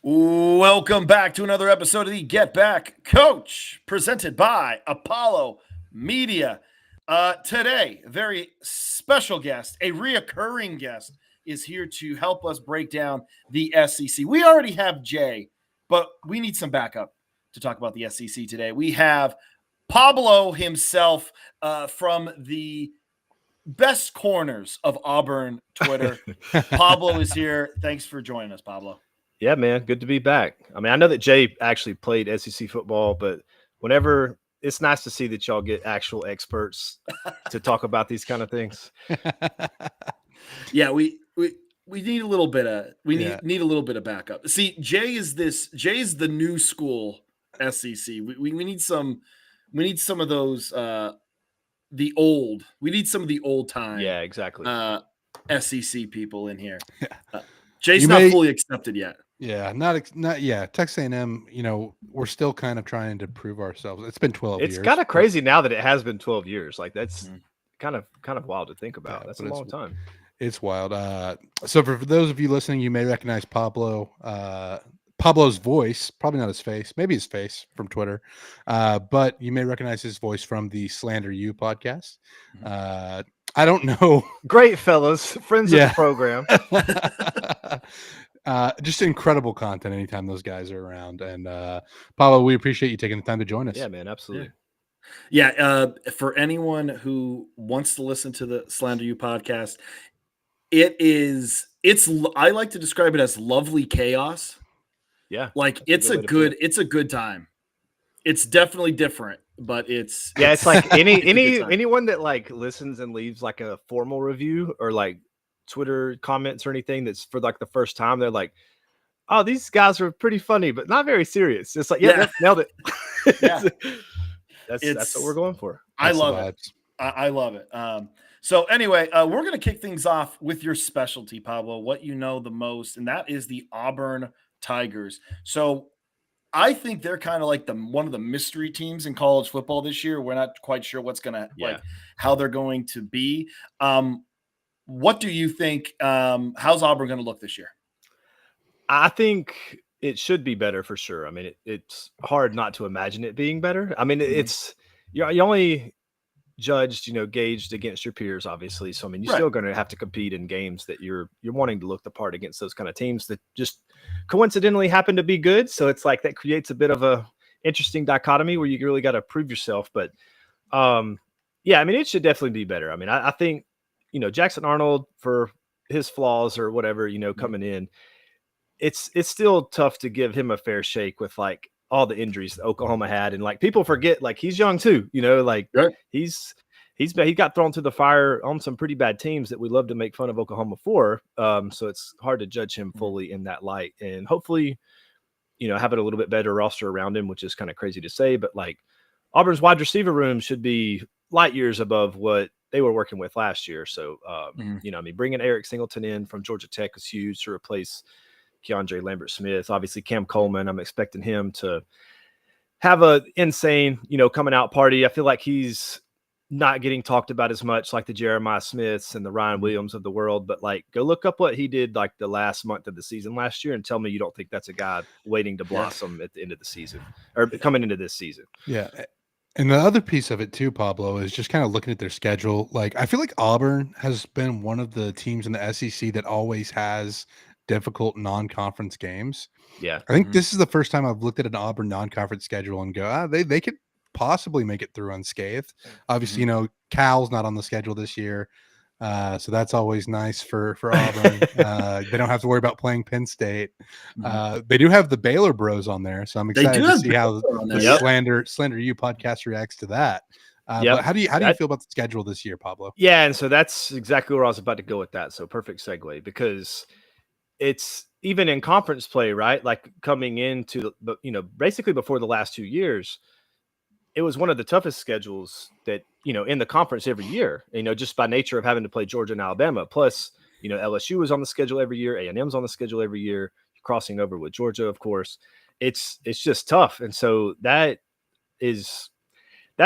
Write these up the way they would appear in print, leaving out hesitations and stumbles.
Welcome back to another episode of the Get Back Coach, presented by Apollo Media. Today, very special guest, a reoccurring guest, is here to help us break down the SEC. We already have Jay, but we need some backup to talk about the SEC today. We have Pablo himself from the best corners of Auburn Twitter. Pablo is here. Thanks for joining us, Pablo. Yeah, man, good to be back. I mean, I know that Jay actually played SEC football, but whenever it's nice to see that y'all get actual experts to talk about these kind of things. Yeah, we need a little bit of need a little bit of backup. See, Jay's the new school SEC. We need some of those we need some of the old time exactly SEC people in here. Jay's not fully accepted yet. Yeah, not yet. Texas A&M, we're still kind of trying to prove ourselves. It's been 12 years. It's kind of crazy now that it has been 12 years. Like that's kind of wild to think about. That's a long time. It's wild. So for those of you listening, you may recognize Pablo. Pablo's voice, probably not his face, maybe his face from Twitter, but you may recognize his voice from the Slander You podcast. I don't know. Great fellas, friends of the program. Just incredible content anytime those guys are around. And Pablo, we appreciate you taking the time to join us. Yeah, man, absolutely. Yeah. For anyone who wants to listen to the Slander You podcast, I like to describe it as lovely chaos. Yeah. Like it's a good time. It's definitely different, but it's like anyone that like listens and leaves like a formal review or like Twitter comments or anything that's for like the first time, they're like, oh, these guys are pretty funny, but not very serious. It's like, nailed it. Yeah. That's what we're going for. I love it. I love it. So anyway, we're going to kick things off with your specialty, Pablo, what you know the most, and that is the Auburn Tigers. So I think they're kind of like one of the mystery teams in college football this year. We're not quite sure what's going to like how they're going to be. What do you think? How's Auburn going to look this year? I think it should be better for sure. I mean, it's hard not to imagine it being better. I mean, it's you only judged, gauged against your peers, obviously. So I mean, you're still going to have to compete in games that you're wanting to look the part against those kind of teams that just coincidentally happen to be good. So it's like that creates a bit of a interesting dichotomy where you really got to prove yourself. But I mean, it should definitely be better. I mean, I think. Jackson Arnold, for his flaws or whatever, coming in, it's still tough to give him a fair shake with like all the injuries that Oklahoma had. And like people forget, like he's young too, he got thrown through the fire on some pretty bad teams that we love to make fun of Oklahoma for. So it's hard to judge him fully in that light. And hopefully, having a little bit better roster around him, which is kind of crazy to say, but like Auburn's wide receiver room should be light years above what they were working with last year. So, bringing Eric Singleton in from Georgia Tech is huge to replace Keandre Lambert-Smith. Obviously, Cam Coleman, I'm expecting him to have a insane, coming out party. I feel like he's not getting talked about as much like the Jeremiah Smiths and the Ryan Williams of the world, but like go look up what he did like the last month of the season last year and tell me you don't think that's a guy waiting to blossom at the end of the season or coming into this season. Yeah. And the other piece of it too, Pablo, is just kind of looking at their schedule. Like, I feel like Auburn has been one of the teams in the SEC that always has difficult non-conference games. Yeah. I think this is the first time I've looked at an Auburn non-conference schedule and go, they could possibly make it through unscathed. Obviously, Cal's not on the schedule this year. So that's always nice for Auburn. They don't have to worry about playing Penn State. They do have the Baylor Bros on there, so I'm excited to see how the Slander You podcast reacts to that. But how do you feel about the schedule this year, Pablo? Yeah, and so that's exactly where I was about to go with that. So perfect segue, because it's even in conference play, right? Like coming into basically before the last 2 years, it was one of the toughest schedules that, in the conference every year, just by nature of having to play Georgia and Alabama. Plus, LSU was on the schedule every year. A&M's on the schedule every year, crossing over with Georgia, of course. It's just tough. And so that's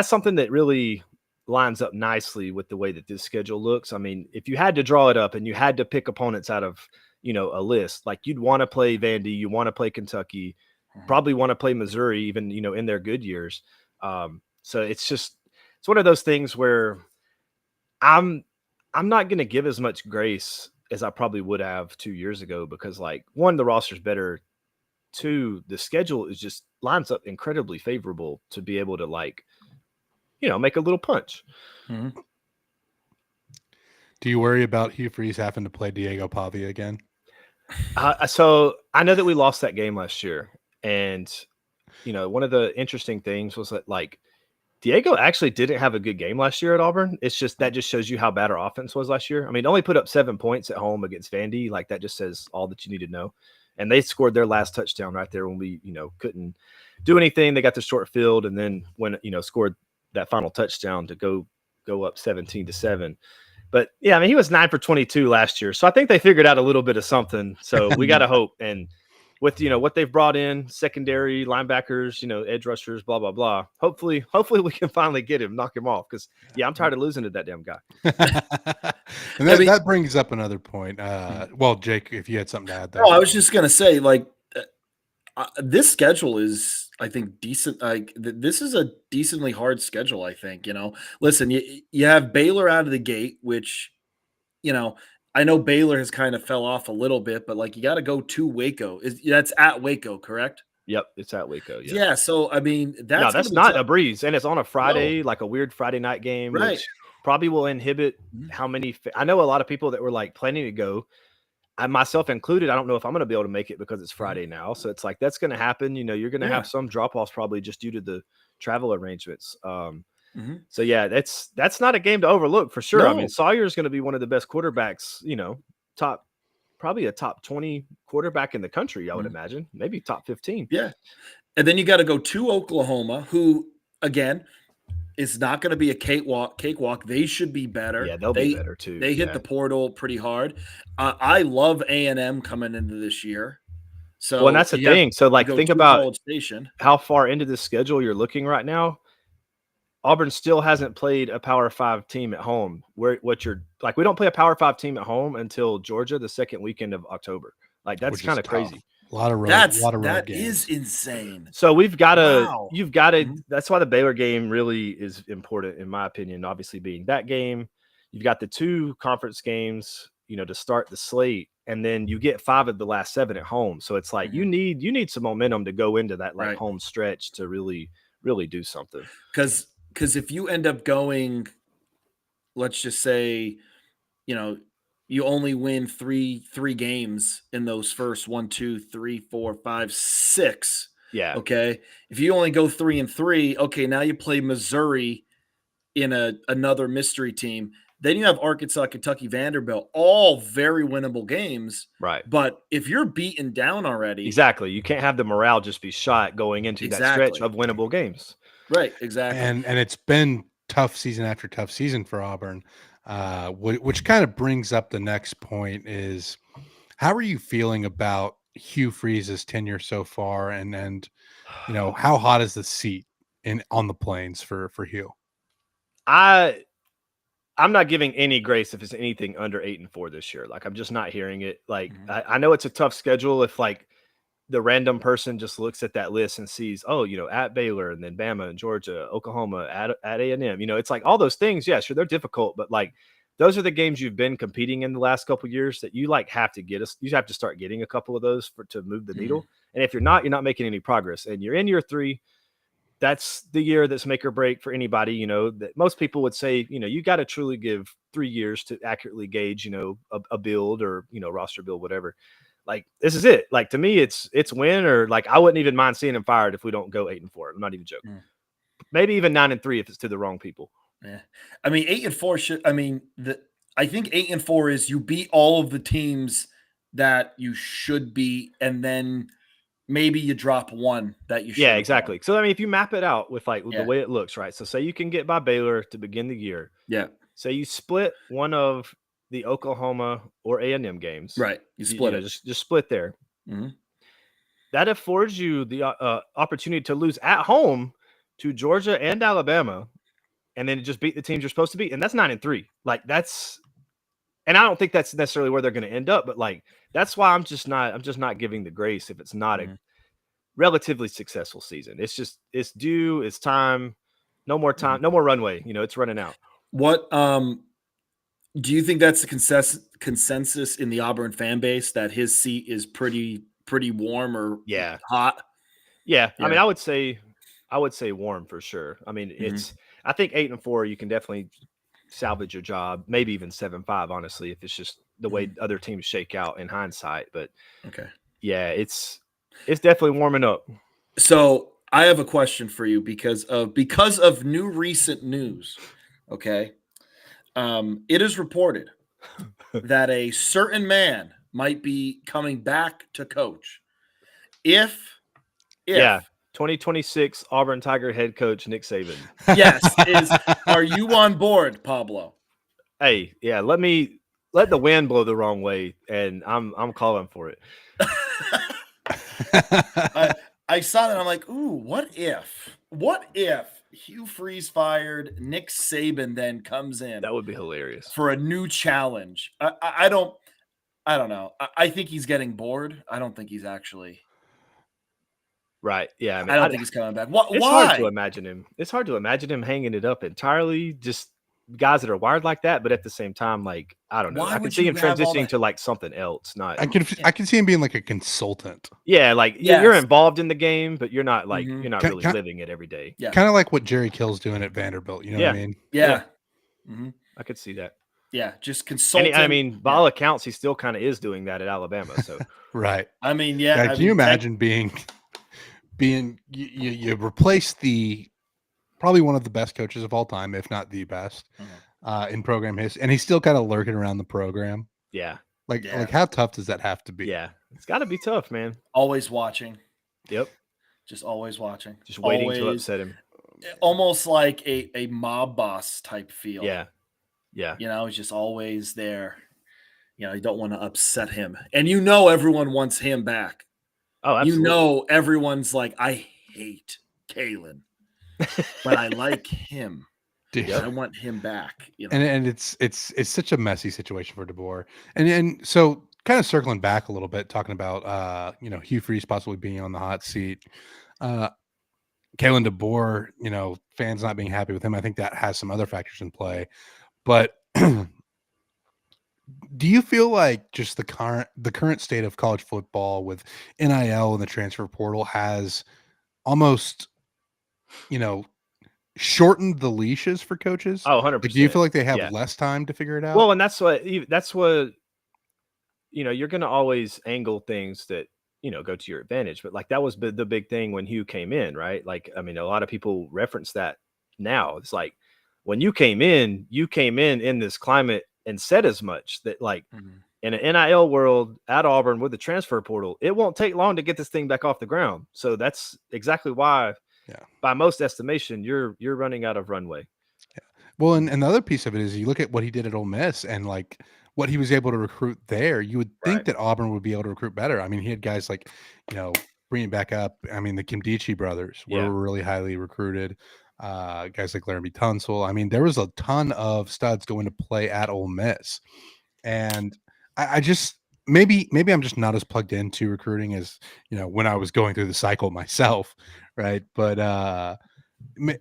something that really lines up nicely with the way that this schedule looks. I mean, if you had to draw it up and you had to pick opponents out of, a list. Like you'd want to play Vandy, you want to play Kentucky, probably want to play Missouri, even in their good years. So it's one of those things where I'm not going to give as much grace as I probably would have 2 years ago because, like, one, the roster's better. Two, the schedule is just lines up incredibly favorable to be able to, like, make a little punch. Mhm. Do you worry about Hugh Freeze having to play Diego Pavia again? So I know that we lost that game last year, and one of the interesting things was that, like, Diego actually didn't have a good game last year at Auburn. It's just that just shows you how bad our offense was last year. I mean, only put up 7 points at home against Vandy. Like, that just says all that you need to know. And they scored their last touchdown right there when we, couldn't do anything. They got the short field, and then when scored that final touchdown to go up 17-7. But yeah, I mean, he was 9 for 22 last year, so I think they figured out a little bit of something. So we got to hope. And with what they've brought in, secondary linebackers, edge rushers, blah blah blah. Hopefully we can finally get him, knock him off. Because I'm tired of losing to that damn guy. And that brings up another point. Well, Jake, if you had something to add there. No, I was just gonna say, like, this schedule is, I think, decent. Like, this is a decently hard schedule. I think. Listen, you have Baylor out of the gate, which, I know Baylor has kind of fell off a little bit, but, like, you got to go to Waco. That's at Waco, correct? Yep, it's at Waco. Yeah. So I mean, that's not a breeze, and it's on a Friday, like a weird Friday night game, right? Which probably will inhibit how many. I know a lot of people that were, like, planning to go. I myself included. I don't know if I'm going to be able to make it because it's Friday now. So it's like that's going to happen. You're going to have some drop offs probably just due to the travel arrangements. So yeah, that's not a game to overlook for sure. No. I mean, Sawyer's going to be one of the best quarterbacks. Probably a top 20 quarterback in the country. I would imagine, maybe top 15. Yeah, and then you got to go to Oklahoma, who again is not going to be a cakewalk. They should be better. Yeah, they'll be better too. They hit the portal pretty hard. I love A&M coming into this year. So, well, and that's the thing. So, like, think about how far into the schedule you're looking right now. Auburn still hasn't played a Power 5 team at home. We don't play a Power 5 team at home until Georgia the second weekend of October. Like, that's kind of crazy. A lot of road. That is insane. So you've got to. That's why the Baylor game really is important, in my opinion. Obviously, being that game, you've got the 2 conference games, to start the slate, and then you get 5 of the last 7 at home. So it's like you need some momentum to go into that home stretch to really, really do something. Because if you end up going, let's just say, you only win three games in those first 1, 2, 3, 4, 5, 6. Yeah. Okay. If you only go 3-3, okay, now you play Missouri in another mystery team. Then you have Arkansas, Kentucky, Vanderbilt, all very winnable games. Right. But if you're beaten down already. Exactly. You can't have the morale just be shot going into that stretch of winnable games. Right. Exactly. And it's been tough season after tough season for Auburn. Which kind of brings up the next point is, how are you feeling about Hugh Freeze's tenure so far, and how hot is the seat on the Plains for Hugh? I'm not giving any grace if it's anything under 8-4 this year. Like, I'm just not hearing it. Like, I know it's a tough schedule if, like, the random person just looks at that list and sees, at Baylor and then Bama and Georgia, Oklahoma, at A&M, it's like all those things. Yeah, sure, they're difficult, but, like, those are the games you've been competing in the last couple of years that you, like, have to get us. You have to start getting a couple of those to move the needle. And if you're not making any progress, and you're in year 3. That's the year that's make or break for anybody. That most people would say, you got to truly give 3 years to accurately gauge, a build or, roster build, whatever. Like, this is it. Like, to me, it's win, or, like, I wouldn't even mind seeing him fired if we don't go 8-4. I'm not even joking. Maybe even 9-3 if it's to the wrong people. Yeah. I mean, 8-4 should, I think 8-4 is you beat all of the teams that you should beat, and then maybe you drop one that you should. Yeah, exactly. Won. So, I mean, if you map it out with, like, the way it looks, right? So, say you can get by Baylor to begin the year. Yeah. Say you split one of the Oklahoma or A&M games. Right. You split it. Just split there. That affords you the opportunity to lose at home to Georgia and Alabama, and then just beat the teams you're supposed to beat. And that's 9-3. Like, And I don't think that's necessarily where they're going to end up, but like that's why I'm just not giving the grace if it's not a relatively successful season. It's due, it's time, no more time, no more runway. It's running out. What do you think that's the consensus in the Auburn fan base that his seat is pretty warm or hot? Yeah. I mean, I would say warm for sure. I mean, I think 8-4, you can definitely salvage your job, maybe even 7-5, honestly, if it's just the way other teams shake out in hindsight. But yeah, it's definitely warming up. So I have a question for you because of recent news. Okay. It is reported that a certain man might be coming back to coach. If 2026 Auburn Tiger head coach Nick Saban. Yes, are you on board, Pablo? Hey, yeah, let the wind blow the wrong way, and I'm calling for it. I saw that. I'm like, ooh, what if Hugh Freeze fired, Nick Saban then comes in? That would be hilarious for a new challenge. I don't know. I think he's getting bored. I don't think he's actually right. Yeah, I don't think he's coming back. Why? It's hard to imagine him. It's hard to imagine him hanging it up entirely. Just guys that are wired like that, but at the same time, like I don't know. I could see him transitioning to like something else. Not. I can see him being like a consultant. Yeah, like you're involved in the game, but you're not like you're not really living it every day. Yeah, kind of like what Jerry Kill's doing at Vanderbilt. You know what I mean? Yeah. I could see that. Yeah, just consulting. I mean, by all accounts, he still kind of is doing that at Alabama. So right. I mean, can you imagine being you replace the probably one of the best coaches of all time, if not the best, in program history, and he's still kind of lurking around the program. Yeah. Like how tough does that have to be? Yeah. It's got to be tough, man. Always watching. Yep. Just always watching. Just waiting to upset him. Almost like a mob boss type feel. Yeah. Yeah. He's just always there. You don't want to upset him. And everyone wants him back. Oh, absolutely. Everyone's like, I hate Kalen, but I like him. Dude, I want him back. And it's such a messy situation for DeBoer. And so kind of circling back a little bit, talking about Hugh Freeze possibly being on the hot seat. Kalen DeBoer, fans not being happy with him. I think that has some other factors in play. But do you feel like just the current state of college football with NIL and the transfer portal has almost, shortened the leashes for coaches? Oh, 100%. Like, do you feel like they have less time to figure it out? Well, and that's what you're going to always angle things that, go to your advantage. But like that was the big thing when Hugh came in, right? Like, I mean, a lot of people reference that now. It's like when you came in this climate and said as much that like in an NIL world at Auburn with the transfer portal, it won't take long to get this thing back off the ground. So that's exactly why, by most estimation, you're running out of runway. Yeah. Well, and the other piece of it is you look at what he did at Ole Miss and like what he was able to recruit there. You would think that Auburn would be able to recruit better. I mean, he had guys like, bringing back up. I mean, the Kimdichie brothers were really highly recruited. Guys like Laramie Tunsil. I mean, there was a ton of studs going to play at Ole Miss, and I just maybe I'm just not as plugged into recruiting as when I was going through the cycle myself, right? But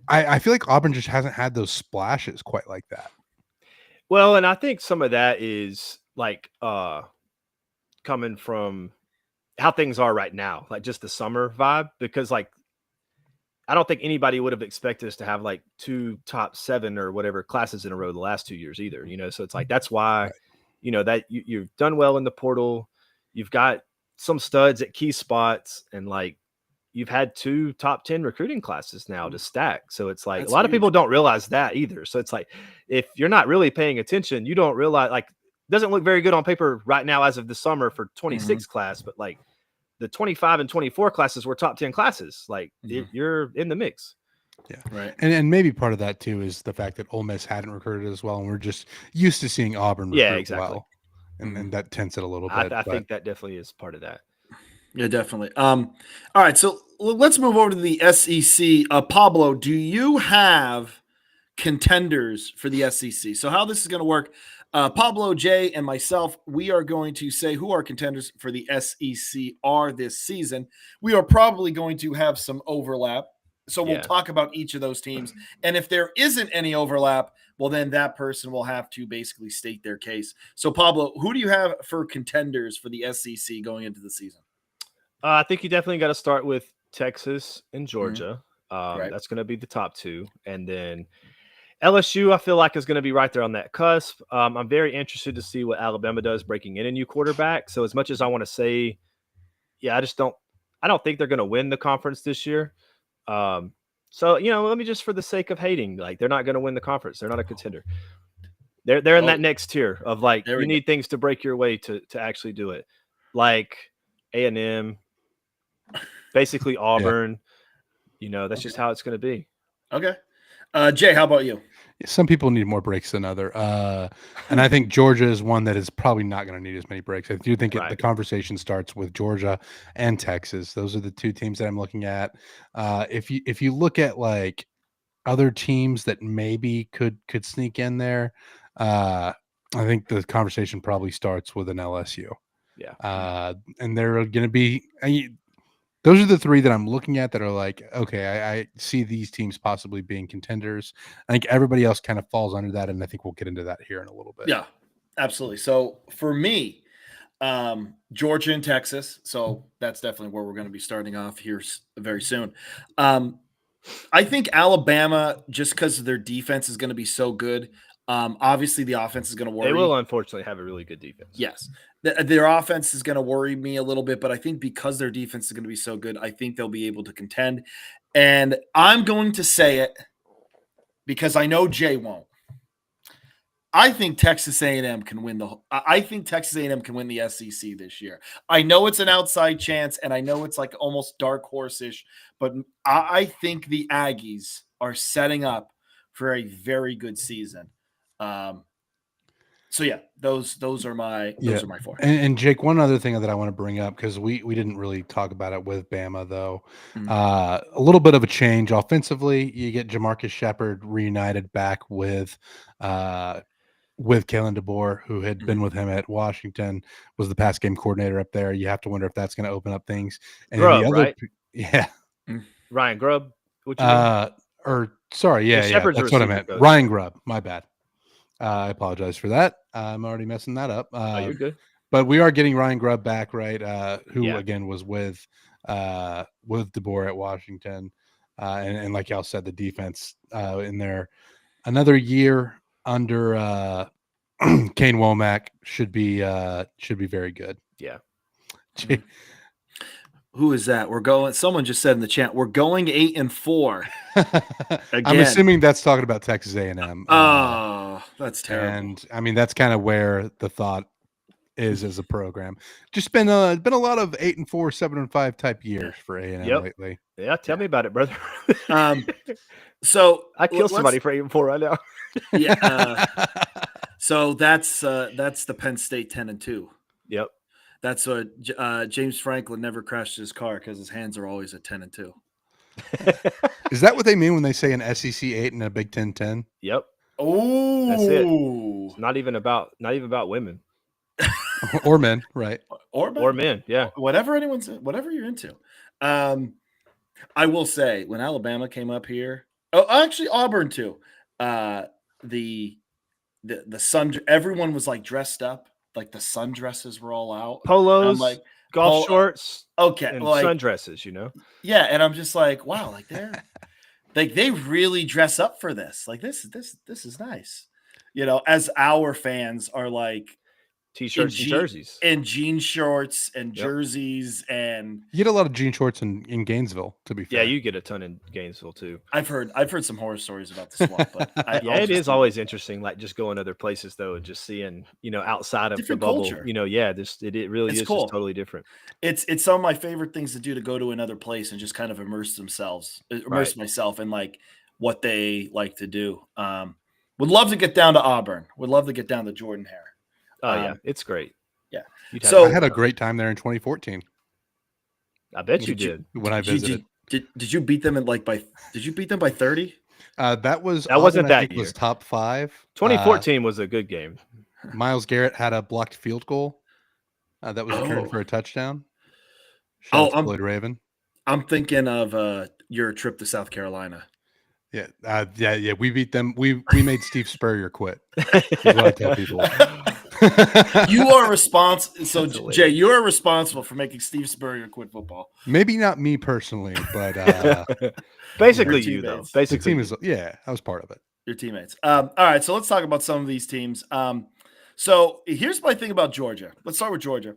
I feel like Auburn just hasn't had those splashes quite like that. Well, and I think some of that is like coming from how things are right now, like just the summer vibe, because like I don't think anybody would have expected us to have like 2 top 7 or whatever classes in a row the last 2 years either, so it's like that's why that you've done well in the portal, you've got some studs at key spots, and like you've had 2 top 10 recruiting classes now to stack. So it's like a lot of people don't realize that either. So it's like if you're not really paying attention, you don't realize, like, it doesn't look very good on paper right now as of the summer for 26 class, but like the 25 and 24 classes were top 10 classes. Like you're in the mix. Yeah. Right. And maybe part of that too is the fact that Ole Miss hadn't recruited as well. And we're just used to seeing Auburn recruit well. And that tents it a little bit. I think that definitely is part of that. Yeah, definitely. All right. So let's move over to the SEC. Pablo, do you have contenders for the SEC? So how this is going to work, Pablo, Jay, and myself, we are going to say who our contenders for the SEC are this season. We are probably going to have some overlap. So we'll Yeah. talk about each of those teams. And if there isn't any overlap, well, then that person will have to basically state their case. So, Pablo, who do you have for contenders for the SEC going into the season? I think you definitely got to start with Texas and Georgia. Right. That's going to be the top two. And then LSU, I feel like, is going to be right there on that cusp. I'm very interested to see what Alabama does breaking in a new quarterback. So as much as I want to say, yeah, I don't think they're going to win the conference this year. So, let me just, for the sake of hating, like, they're not going to win the conference. They're not a contender. They're in that next tier of, like, you need things to break your way to actually do it. Like A&M, basically Auburn, that's just how it's going to be. Okay. Jay, how about you? Some people need more breaks than other. And I think Georgia is one that is probably not going to need as many breaks. I do think the conversation starts with Georgia and Texas. Those are the two teams that I'm looking at. If you look at like other teams that maybe could sneak in there, I think the conversation probably starts with an LSU. Yeah. And they're going to be those are the three that I'm looking at that are like, okay, I see these teams possibly being contenders. I think everybody else kind of falls under that, and I think we'll get into that here in a little bit. Yeah, absolutely. So for me, Georgia and Texas. So that's definitely where we're going to be starting off here very soon. I think Alabama, just because their defense is going to be so good, obviously the offense is going to worry. They will unfortunately have a really good defense. Yes. Their offense is going to worry me a little bit, but I think because their defense is going to be so good, I think they'll be able to contend. And I'm going to say it because I know Jay won't. I think Texas A&M can win I think Texas A&M can win the SEC this year. I know it's an outside chance, and I know it's like almost dark horse-ish, but I think the Aggies are setting up for a very good season. So yeah, those are my four. And Jake, one other thing that I want to bring up, because we didn't really talk about it with Bama though. A little bit of a change offensively. You get Jamarcus Shepard reunited back with Kalen DeBoer, who had been with him at Washington, was the pass game coordinator up there. You have to wonder if that's going to open up things. And Grubb, the other, right? Yeah, Ryan Grubb. Sorry, that's what I meant. Coach. Ryan Grubb. My bad. I apologize for that. I'm already messing that up. You're good. But we are getting Ryan Grubb back, right? Who again was with DeBoer at Washington, and like y'all said, the defense in there. Another year under Kane Womack should be very good. Yeah. Who is that? Someone just said in the chat, we're going 8-4. I'm assuming that's talking about Texas A&M. Oh, that's terrible. And I mean, that's kind of where the thought is as a program. Just been a lot of 8-4, 7-5 type years for A&M lately. Yeah, tell me about it, brother. So I killed somebody for 8-4 right now. Yeah. So that's the Penn State 10-2. Yep. That's what James Franklin never crashed his car because his hands are always at 10-2. Is that what they mean when they say an SEC 8 and a Big Ten 10? Yep. Oh, that's it. It's not even about women or men, right? Or men, yeah. Whatever you're into. I will say when Alabama came up here, actually Auburn too. The sun, everyone was like dressed up. Like the sundresses were all out, polos, like golf shorts, and like, sundresses. Yeah, and I'm just like, wow, like they're like they really dress up for this. Like this is nice, as our fans are like t-shirts and jerseys and jean shorts and jerseys, and you get a lot of jean shorts in Gainesville. To be fair, yeah, you get a ton in Gainesville too. I've heard some horror stories about the swamp, but it is always interesting. Like just going other places though, and just seeing outside of different the bubble. Culture. It really is cool. Just totally different. It's some of my favorite things to do, to go to another place and just kind of immerse myself in like what they like to do. Would love to get down to Auburn. Would love to get down to Jordan Hare. Oh yeah, it's great. Yeah. So I had a great time there in 2014. I bet you did. When I visited. Did you beat them did you beat them by 30? That wasn't that year. Was top 5. 2014 was a good game. Miles Garrett had a blocked field goal that was returned Oh. for a touchdown. Shout Oh, out to Floyd Raven. I'm thinking of your trip to South Carolina. Yeah. We beat them. We made Steve Spurrier quit. Is what I tell people. You are responsible. So, That's hilarious. Jay, you are responsible for making Steve Spurrier quit football. Maybe not me personally, but Basically, Your you though. teammates. the Basically, team is. Yeah, I was part of it. Your teammates. All right, so let's talk about some of these teams. So here's my thing about Georgia. Let's start with Georgia.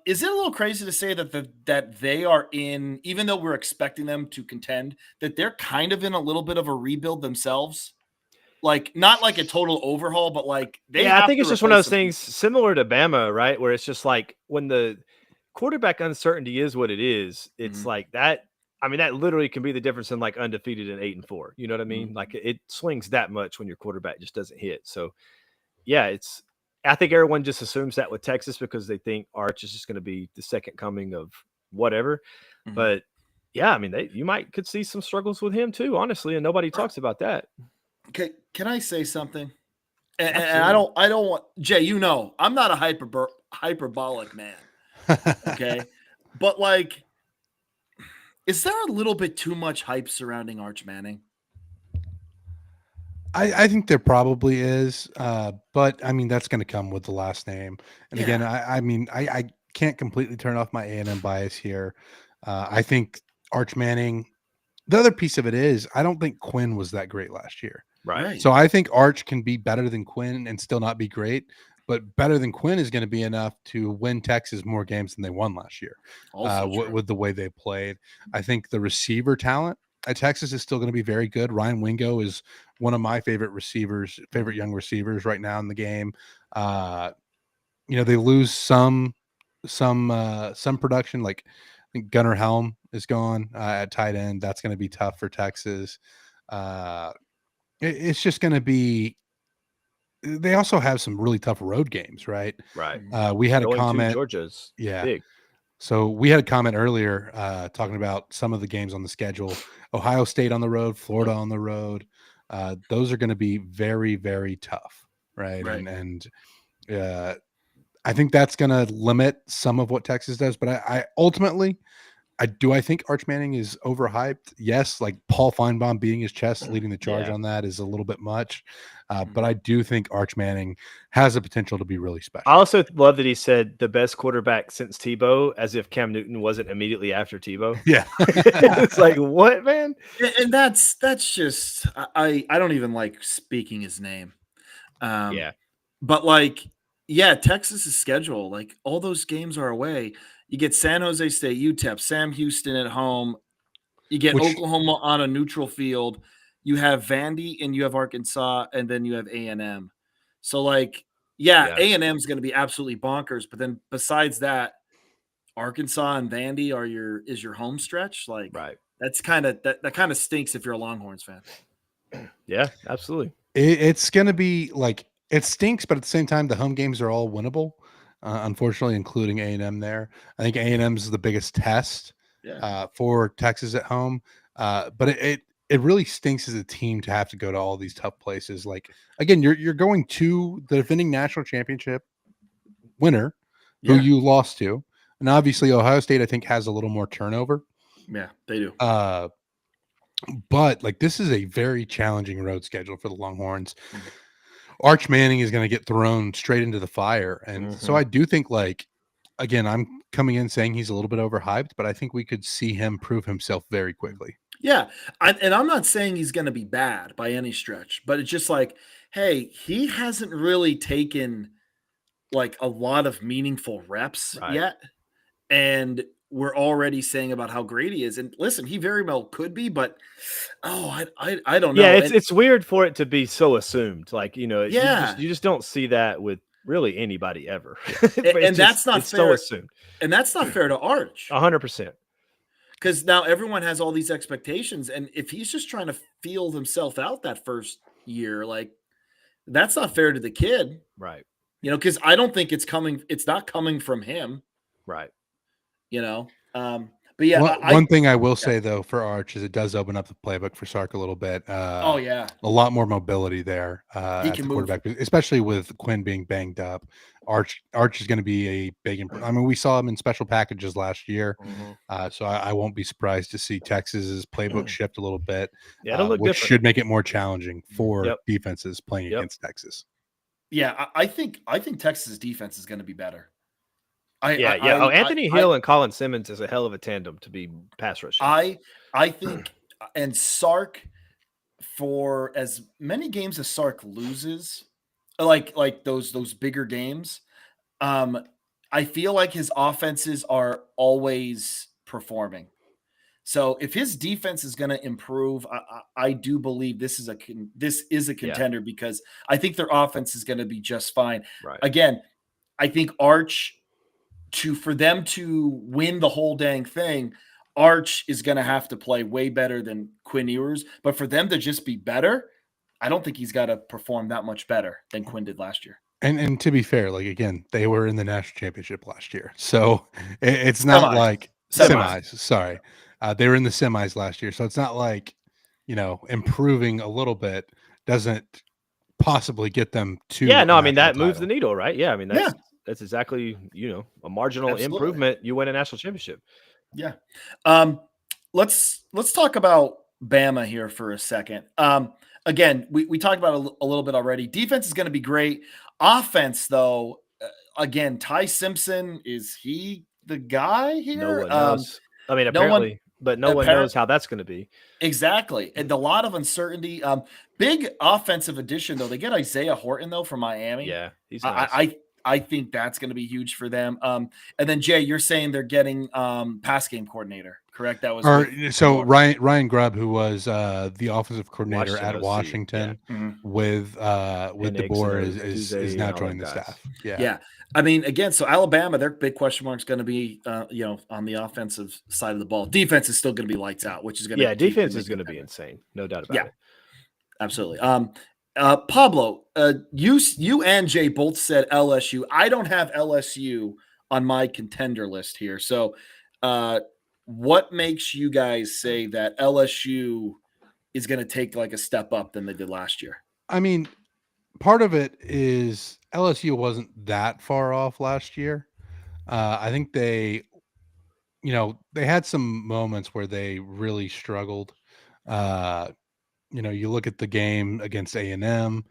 Is it a little crazy to say that they are in, even though we're expecting them to contend, that they're kind of in a little bit of a rebuild themselves? Like not like a total overhaul, but like they. I have think to it's just one of replace those some things similar to Bama, right? Where it's just like when the quarterback uncertainty is what it is, it's Mhm. like that. I mean, that literally can be the difference in like undefeated and 8-4. You know what I mean? Like it swings that much when your quarterback just doesn't hit. So yeah, I think everyone just assumes that with Texas because they think Arch is just going to be the second coming of whatever. Mhm. But yeah, I mean, you could see some struggles with him too, honestly, and nobody talks about that. Okay, can I say something? And Absolutely. I don't want Jay. You know, I'm not a hyperbolic man. Okay, but like, is there a little bit too much hype surrounding Arch Manning? I think there probably is, but I mean that's going to come with the last name. And again, Yeah. I mean I can't completely turn off my A&M bias here. I think Arch Manning. The other piece of it is I don't think Quinn was that great last year. Right. So I think Arch can be better than Quinn and still not be great, but better than Quinn is going to be enough to win Texas more games than they won last year. Also true. With the way they played, I think the receiver talent at Texas is still going to be very good. Ryan Wingo is one of my favorite young receivers right now in the game. They lose some production, like I think Gunnar Helm is gone at tight end. That's going to be tough for Texas. It's just going to be. They also have some really tough road games, right? Right. We had a Going to comment. Georgia's Yeah. big. So we had a comment earlier talking about some of the games on the schedule. Ohio State on the road, Florida on the road. Those are going to be very, very tough, right? Right. And I think that's going to limit some of what Texas does. But I ultimately, I think Arch Manning is overhyped. Yes, like Paul Feinbaum beating his chest, leading the charge on that is a little bit much. But I do think Arch Manning has the potential to be really special. I also love that he said the best quarterback since Tebow, as if Cam Newton wasn't immediately after Tebow. Yeah. It's like, what, man? And that's just I don't even like speaking his name. Yeah. But like, yeah, Texas's schedule, like all those games are away. You get San Jose State, UTEP, Sam Houston at home. You get Oklahoma on a neutral field. You have Vandy and you have Arkansas, and then you have A&M. So like, yeah. A&M is going to be absolutely bonkers. But then besides that, Arkansas and Vandy is your home stretch. Like, right. That's kind of that kind of stinks if you're a Longhorns fan. Yeah, absolutely. It's going to be like it stinks, but at the same time, the home games are all winnable. Unfortunately, including A&M there. I think A&M is the biggest test for Texas at home. But it really stinks as a team to have to go to all these tough places. Like again, you're going to the defending national championship winner who you lost to, and obviously Ohio State I think has a little more turnover. Yeah, they do. But like this is a very challenging road schedule for the Longhorns. Arch Manning is going to get thrown straight into the fire. And so I do think like, again, I'm coming in saying he's a little bit overhyped, but I think we could see him prove himself very quickly. Yeah. And I'm not saying he's going to be bad by any stretch, but it's just like, hey, he hasn't really taken like a lot of meaningful reps yet. And we're already saying about how great he is. And listen, he very well could be, but I don't know. Yeah, it's weird for it to be so assumed. Like, you just don't see that with really anybody ever. And that's not fair. So assumed. And that's not fair to Arch. 100%. Because now everyone has all these expectations. And if he's just trying to feel himself out that first year, like that's not fair to the kid. Right. Because I don't think it's not coming from him. Right. But yeah, One thing I will say though for Arch is it does open up the playbook for Sark a little bit. oh yeah, A lot more mobility there he at can the move. quarterback, especially with Quinn being banged up. Arch is going to be a big. I mean, we saw him in special packages last year, so I won't be surprised to see Texas's playbook shift a little bit, Yeah, it'll look which different. should make it more challenging for Yep. defenses playing Yep. against Texas. Yeah, I think Texas' defense is going to be better. Anthony Hill and Colin Simmons is a hell of a tandem to be pass rushing. I think, and Sark, for as many games as Sark loses, like those bigger games, I feel like his offenses are always performing. So if his defense is going to improve, I do believe this is a contender because I think their offense is going to be just fine. Right. Again, I think Arch, for them to win the whole dang thing, Arch is going to have to play way better than Quinn Ewers. But for them to just be better, I don't think he's got to perform that much better than Quinn did last year. And to be fair, like again, they were in the national championship last year, so it's not like semis. Sorry, they were in the semis last year, so it's not like improving a little bit doesn't possibly get them to. Yeah, no, I mean that moves the needle, right? Yeah, I mean that's exactly a marginal Absolutely. Improvement. You win a national championship. Yeah. Let's talk about Bama here for a second. Again, we talked about it a little bit already. Defense is going to be great. Offense, though, again, Ty Simpson, is he the guy here? No one knows. I mean, apparently, but no one knows how that's going to be. Exactly. And a lot of uncertainty. Big offensive addition, though. They get Isaiah Horton, though, from Miami. Yeah, he's nice. I think that's going to be huge for them. And then Jay, you're saying they're getting pass game coordinator, correct? That was Ryan Grubb, who was the offensive coordinator at Washington with DeBoer is now joining the staff. Yeah. I mean, again, so Alabama, their big question mark is going to be on the offensive side of the ball. Defense is still going to be lights out, which is going to defense is going to be insane, no doubt about it. Absolutely. Pablo, you and Jay both said LSU. I don't have LSU on my contender list here. So what makes you guys say that LSU is going to take like a step up than they did last year? I mean, part of it is LSU wasn't that far off last year. I think they had some moments where they really struggled. You look at the game against A&M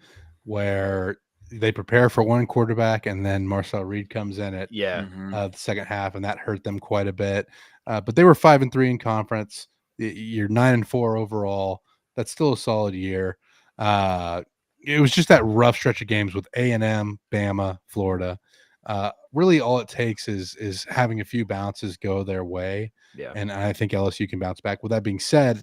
where they prepare for one quarterback and then Marcel Reed comes in at the second half, and that hurt them quite a bit. But they were 5-3 in conference. You're 9-4 overall. That's still a solid year. It was just that rough stretch of games with A&M, Bama, Florida. Really all it takes is having a few bounces go their way. Yeah. And I think LSU can bounce back. With that being said,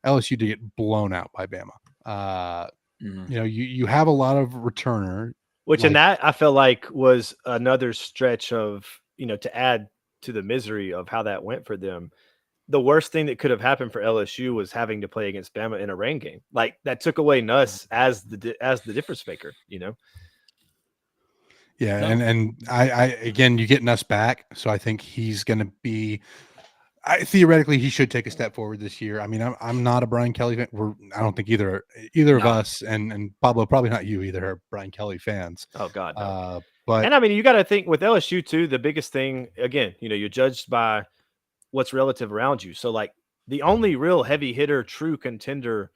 LSU did get blown out by Bama. You have a lot of returner. Which in that I felt like was another stretch of, to add to the misery of how that went for them. The worst thing that could have happened for LSU was having to play against Bama in a rain game. Like that took away Nuss as the difference maker, Yeah, and I again, you get Nuss back, so I think he's going to be. Theoretically, he should take a step forward this year. I mean, I'm not a Brian Kelly fan. I don't think either of us and Pablo, probably not you either, are Brian Kelly fans. Oh God, no. But I mean, you got to think with LSU too. The biggest thing, again, you're judged by what's relative around you. So, like the only real heavy hitter, true contender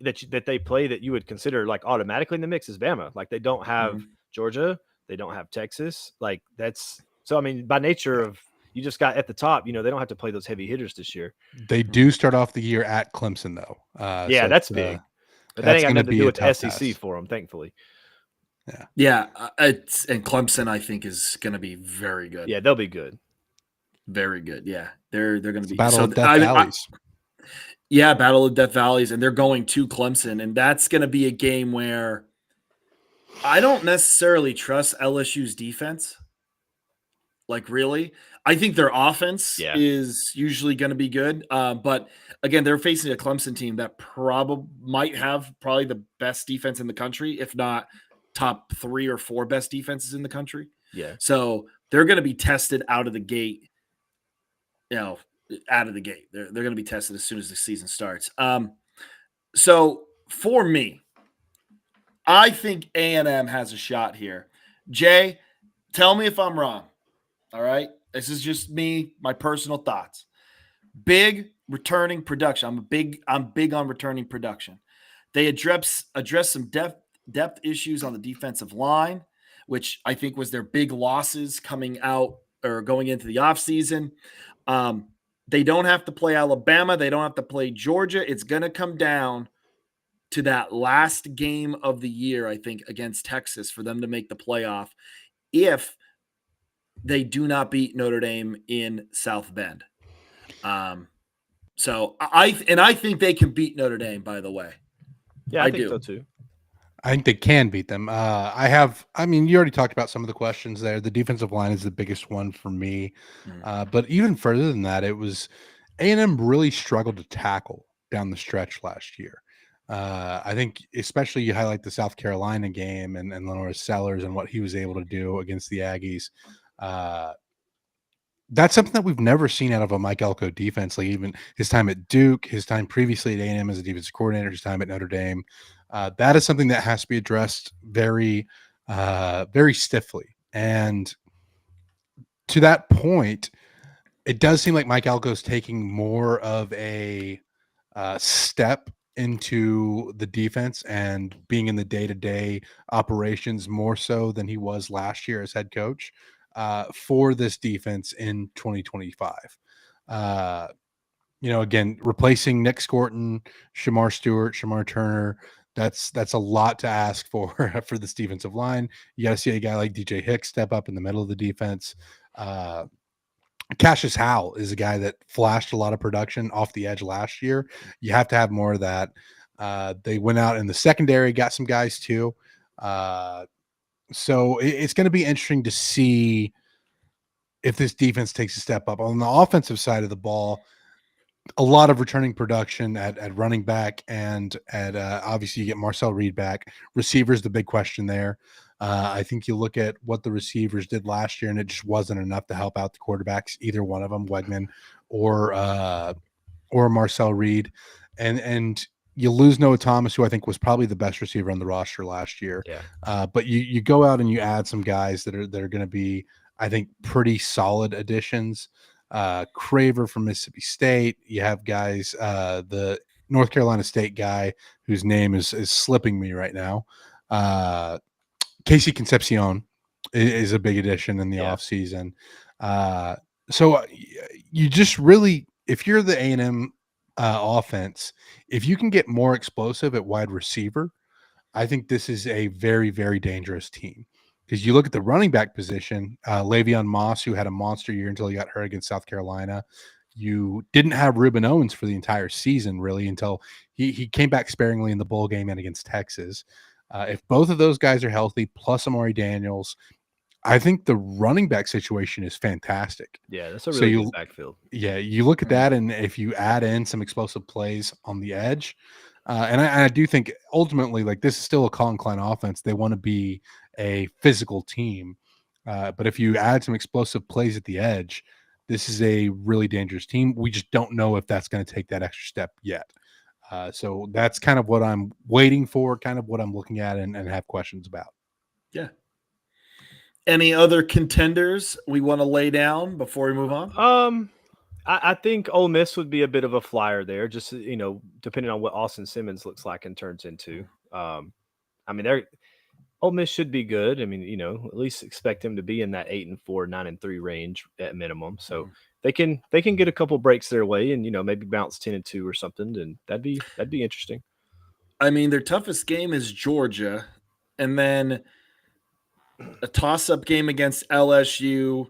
that they play that you would consider like automatically in the mix is Bama. Like they don't have Georgia, they don't have Texas. Like that's so. I mean, by nature of you just got at the top, they don't have to play those heavy hitters this year. They do start off the year at Clemson, though. So that's big. But that ain't got nothing to do with the SEC for them, thankfully. Yeah. And Clemson, I think, is going to be very good. Yeah, they'll be good. Very good. Yeah, they're going to be Battle of Death Valleys. Battle of Death Valleys, and they're going to Clemson, and that's going to be a game where I don't necessarily trust LSU's defense. Like, really? I think their offense is usually going to be good. But, again, they're facing a Clemson team that might have the best defense in the country, if not top 3 or 4 best defenses in the country. Yeah. So they're going to be tested out of the gate, out of the gate. They're going to be tested as soon as the season starts. So for me, I think A&M has a shot here. Jay, tell me if I'm wrong. All right. This is just me, my personal thoughts. Big returning production. I'm big on returning production. They address some depth issues on the defensive line, which I think was their big losses coming out or going into the offseason. They don't have to play Alabama. They don't have to play Georgia. It's going to come down to that last game of the year, I think, against Texas for them to make the playoff if they do not beat Notre Dame in South Bend. So I think they can beat Notre Dame, by the way. Yeah, I think so too. I think they can beat them. You already talked about some of the questions there. The defensive line is the biggest one for me. But even further than that, it was A&M really struggled to tackle down the stretch last year. I think especially you highlight the South Carolina game and Lenore Sellers and what he was able to do against the Aggies. That's something that we've never seen out of a Mike Elko defense. Like even his time at Duke, his time previously at A&M as a defensive coordinator, his time at Notre Dame. That is something that has to be addressed very, very stiffly. And to that point, it does seem like Mike Elko is taking more of a step into the defense and being in the day-to-day operations more so than he was last year as head coach for this defense in 2025. Again, replacing Nick Scorton, Shamar Stewart, Shamar Turner, that's a lot to ask for this defensive line. You got to see a guy like DJ Hicks step up in the middle of the defense. Cassius Howell is a guy that flashed a lot of production off the edge last year. You have to have more of that. They went out in the secondary, got some guys too. So it's going to be interesting to see if this defense takes a step up. On the offensive side of the ball, a lot of returning production at running back and at obviously you get Marcel Reed back. Receivers, the big question there. I think you look at what the receivers did last year, and it just wasn't enough to help out the quarterbacks, either one of them, Wegman or Marcel Reed. And you lose Noah Thomas, who I think was probably the best receiver on the roster last year. Yeah. But you go out and you add some guys that are going to be, I think, pretty solid additions. Craver from Mississippi State. You have guys, the North Carolina State guy whose name is slipping me right now. Casey Concepcion is a big addition in the offseason. So you just really, if you're the A&M offense, if you can get more explosive at wide receiver, I think this is a very, very dangerous team. Because you look at the running back position, Le'Veon Moss, who had a monster year until he got hurt against South Carolina. You didn't have Reuben Owens for the entire season, really, until he came back sparingly in the bowl game and against Texas. If both of those guys are healthy, plus Amari Daniels, I think the running back situation is fantastic. Yeah, that's a really good backfield. Yeah, you look at that, and if you add in some explosive plays on the edge, and I do think ultimately, like, this is still a Colin Klein offense. They want to be a physical team. But if you add some explosive plays at the edge, this is a really dangerous team. We just don't know if that's going to take that extra step yet. So that's kind of what I'm waiting for, kind of what I'm looking at and have questions about. Yeah. Any other contenders we want to lay down before we move on? I think Ole Miss would be a bit of a flyer there, just, depending on what Austin Simmons looks like and turns into. Ole Miss should be good. I mean, at least expect him to be in that 8-4, 9-3 range at minimum. So they can get a couple breaks their way and, maybe bounce 10-2 or something. And that'd be interesting. I mean, their toughest game is Georgia, and then a toss-up game against LSU,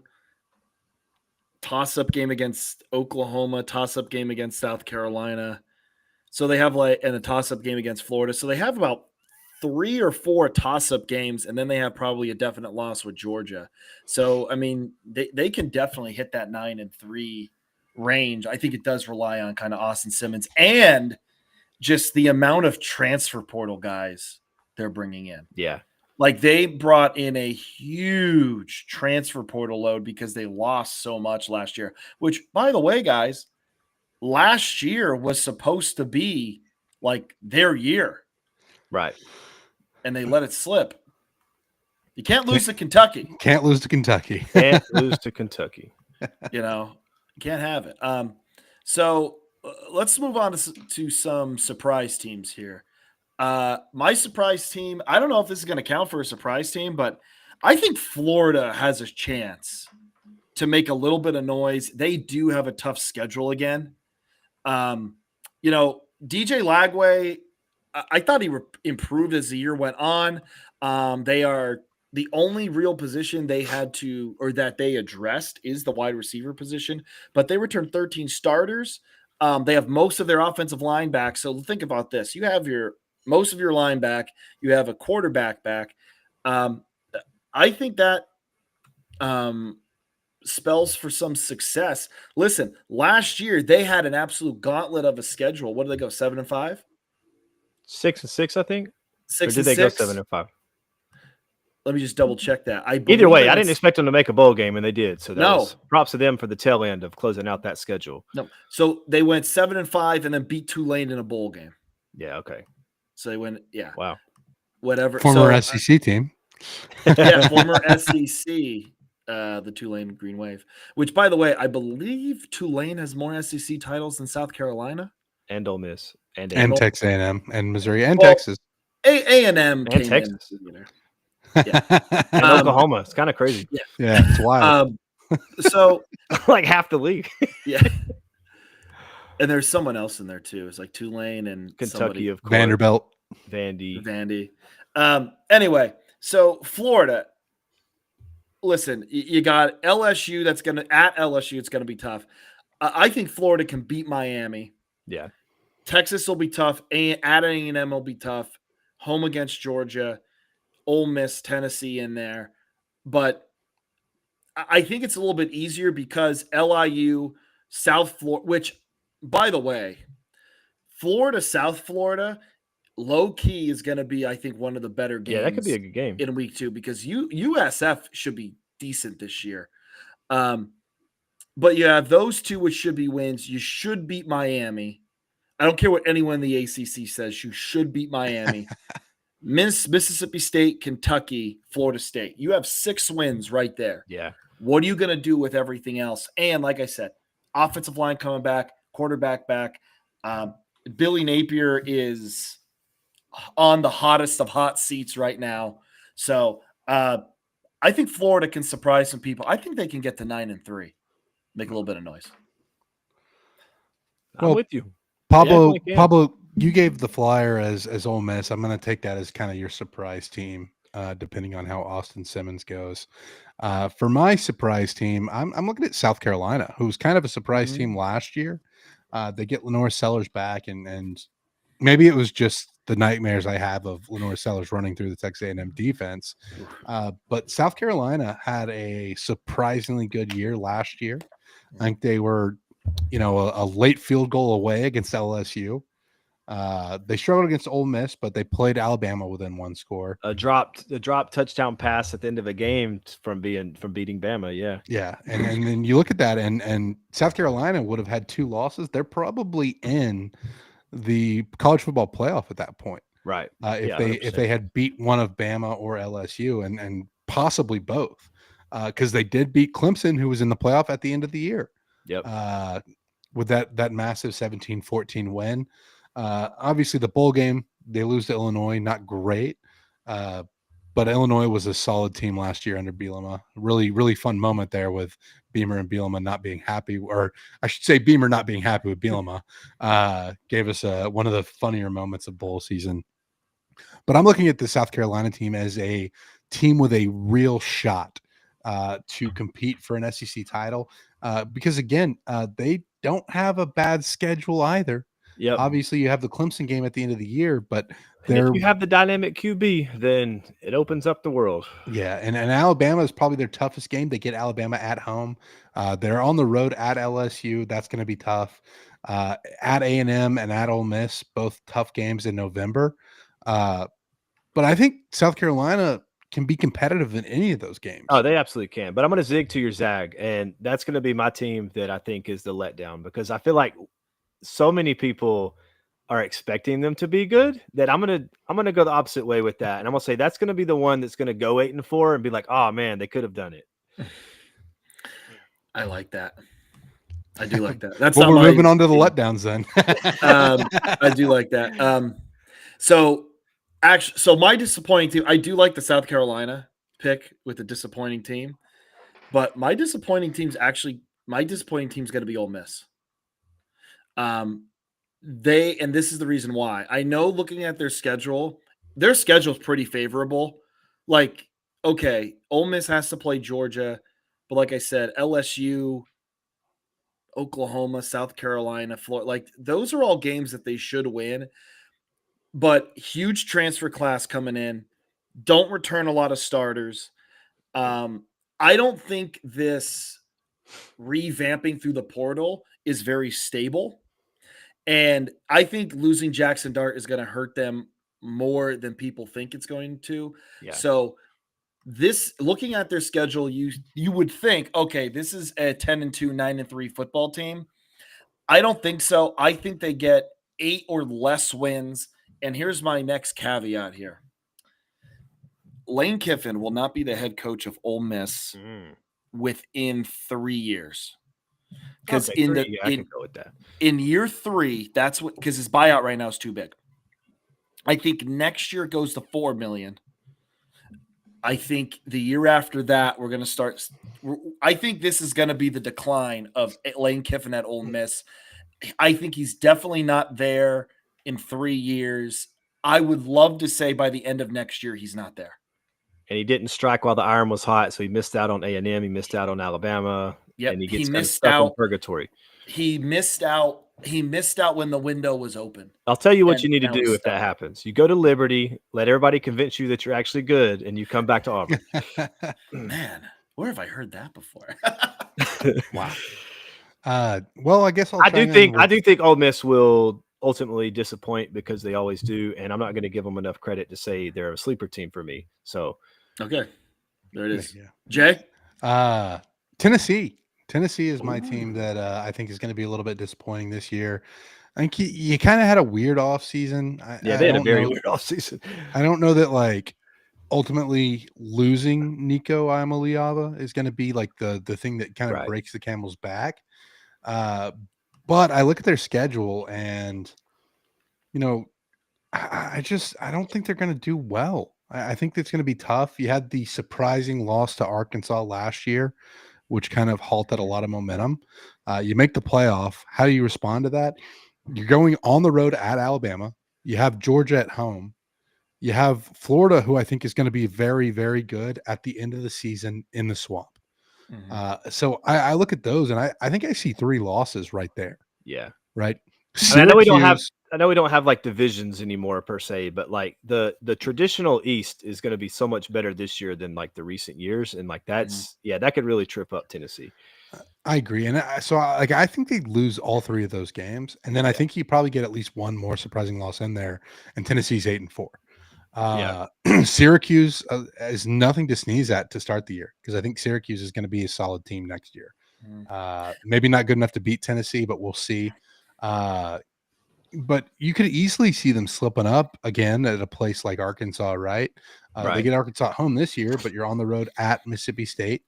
toss-up game against Oklahoma, toss-up game against South Carolina. So they have and a toss-up game against Florida. So they have about 3 or 4 toss-up games, and then they have probably a definite loss with Georgia. So, I mean, they can definitely hit that 9-3 range. I think it does rely on kind of Austin Simmons and just the amount of transfer portal guys they're bringing in. Yeah. Like, they brought in a huge transfer portal load because they lost so much last year, which, by the way, guys, last year was supposed to be like their year, Right. and they let it slip. You can't lose to Kentucky. Can't lose to Kentucky. Can't lose to Kentucky. You know, can't have it. So let's move on to some surprise teams here. My surprise team, I don't know if this is going to count for a surprise team, but I think Florida has a chance to make a little bit of noise. They do have a tough schedule again. You know, DJ Lagway, I thought he improved as the year went on. They are the only real position they had to, or that they addressed, is the wide receiver position, but they returned 13 starters. They have most of their offensive line back. So think about this. You have most of your line back. You have a quarterback back. I think that spells for some success. Listen, last year they had an absolute gauntlet of a schedule. What did they go, 7-5? 6-6, I think. 6 Or did they go 7-5? Let me just double check that. Either way, I didn't expect them to make a bowl game, and they did. So that was No. props to them for the tail end of closing out that schedule. No. So they went 7-5 and then beat Tulane in a bowl game. Yeah. Okay. So they went, Wow. whatever. Former So, SEC team. yeah, former SEC, the Tulane Green Wave, which, by the way, I believe Tulane has more SEC titles than South Carolina. And Ole Miss. And Texas A&M and Missouri and Well, Texas. A&M And came Texas. in. And Oklahoma. It's kind of crazy. Yeah, it's wild. So, Like half the league. yeah. And there's someone else in there, too. It's like Tulane and Kentucky, of course. Vanderbilt. Vandy. Anyway, so Florida, listen, you got LSU at LSU, it's going to be tough. I think Florida can beat Miami. Yeah. Texas will be tough. At A&M will be tough. Home against Georgia, Ole Miss, Tennessee in there. But I think it's a little bit easier because LIU, South Florida, which, by the way, Florida, South Florida, low key is going to be, I think, one of the better games. Yeah, that could be a good game in week 2 because USF should be decent this year. But you have those two, which should be wins. You should beat Miami. I don't care what anyone in the ACC says. You should beat Miami. Mississippi State, Kentucky, Florida State. You have 6 wins right there. Yeah. What are you going to do with everything else? And like I said, offensive line coming back, quarterback back. Billy Napier is on the hottest of hot seats right now. So I think Florida can surprise some people. I think they can get to 9-3, make a little bit of noise. I'm with you. Pablo, Yeah, Pablo, you gave the Flyer as Ole Miss. I'm going to take that as kind of your surprise team, depending on how Austin Simmons goes. For my surprise team, I'm looking at South Carolina, who was kind of a surprise team last year. They get Lenore Sellers back, and maybe it was just the nightmares I have of Lenore Sellers running through the Texas A&M defense. But South Carolina had a surprisingly good year last year. I think they were, a late field goal away against LSU. They struggled against Ole Miss, but they played Alabama within 1 score. A dropped touchdown pass at the end of a game from beating Bama. Yeah. Yeah. And then you look at that and South Carolina would have had 2 losses. They're probably in the college football playoff at that point. Right. If they had beat one of Bama or LSU and possibly both, because they did beat Clemson, who was in the playoff at the end of the year. Yep. With that massive 17-14 win. Obviously the bowl game, they lose to Illinois, not great. But Illinois was a solid team last year under Bielema. Really, really fun moment there with Beamer and Bielema not being happy, or I should say Beamer not being happy with Bielema. Gave us one of the funnier moments of bowl season. But I'm looking at the South Carolina team as a team with a real shot to compete for an SEC title. Because again, they don't have a bad schedule either. Yep. Obviously, you have the Clemson game at the end of the year, but if you have the dynamic QB, then it opens up the world. Yeah, and Alabama is probably their toughest game. They get Alabama at home. They're on the road at LSU. That's going to be tough. At A&M and at Ole Miss, both tough games in November. But I think South Carolina can be competitive in any of those games. Oh, they absolutely can. But I'm going to zig to your zag, and that's going to be my team that I think is the letdown, because I feel like so many people are expecting them to be good that I'm gonna go the opposite way with that, and I'm gonna say that's gonna be the one that's gonna go 8-4 and be like, oh man, they could have done it. I like that. I do like that. That's Well, not we're my moving on to the team. letdowns then. I do like that. So my disappointing team, I do like the South Carolina pick with the disappointing team, but my disappointing team's going to be Ole Miss. And this is the reason why. I know looking at their schedule is pretty favorable. Like, okay, Ole Miss has to play Georgia, but like I said, LSU, Oklahoma, South Carolina, Florida, like those are all games that they should win. But huge transfer class coming in, don't return a lot of starters. I don't think this revamping through the portal is very stable. And I think losing Jackson Dart is going to hurt them more than people think it's going to. Yeah. So looking at their schedule, you would think, okay, this is a 10-2, 9-3 football team. I don't think so. I think they get 8 or less wins. And here's my next caveat here. Lane Kiffin will not be the head coach of Ole Miss within 3 years. Because I can go with that. In year 3, that's what, because his buyout right now is too big. I think next year it goes to $4 million. I think the year after that, we're going to start. I think this is going to be the decline of Lane Kiffin at Ole Miss. I think he's definitely not there in 3 years. I would love to say by the end of next year, he's not there. And he didn't strike while the iron was hot, so he missed out on A&M. He missed out on Alabama. Yep, and he gets missed out out in purgatory. He missed out. He missed out when the window was open. I'll tell you what you need to do if that happens. You go to Liberty, let everybody convince you that you're actually good, and you come back to Auburn. Man, where have I heard that before? Wow. Well, I guess I do think Ole Miss will ultimately disappoint because they always do, and I'm not going to give them enough credit to say they're a sleeper team for me. So, okay, there it is. Yeah. Jay, Tennessee is my team that I think is going to be a little bit disappointing this year. I think you kind of had a weird off season. They had a very weird off season. I don't know that like ultimately losing Nico Iamaleava is going to be like the thing that kind of breaks the camel's back. But I look at their schedule and, I don't think they're going to do well. I think it's going to be tough. You had the surprising loss to Arkansas last year, which kind of halted a lot of momentum. You make the playoff. How do you respond to that? You're going on the road at Alabama. You have Georgia at home. You have Florida, who I think is going to be very, very good at the end of the season in the Swamp. Mm-hmm. So I look at those, and I think I see 3 losses right there. Yeah. Right. I know we don't have like divisions anymore per se, but like the traditional East is going to be so much better this year than like the recent years, and like that's that could really trip up Tennessee. I agree, and I think they lose all 3 of those games, and then I think you probably get at least one more surprising loss in there, and Tennessee's 8-4. Syracuse is nothing to sneeze at to start the year because I think Syracuse is going to be a solid team next year. Maybe not good enough to beat Tennessee, but we'll see. But you could easily see them slipping up again at a place like Arkansas, right? They get Arkansas at home this year, but you're on the road at Mississippi State.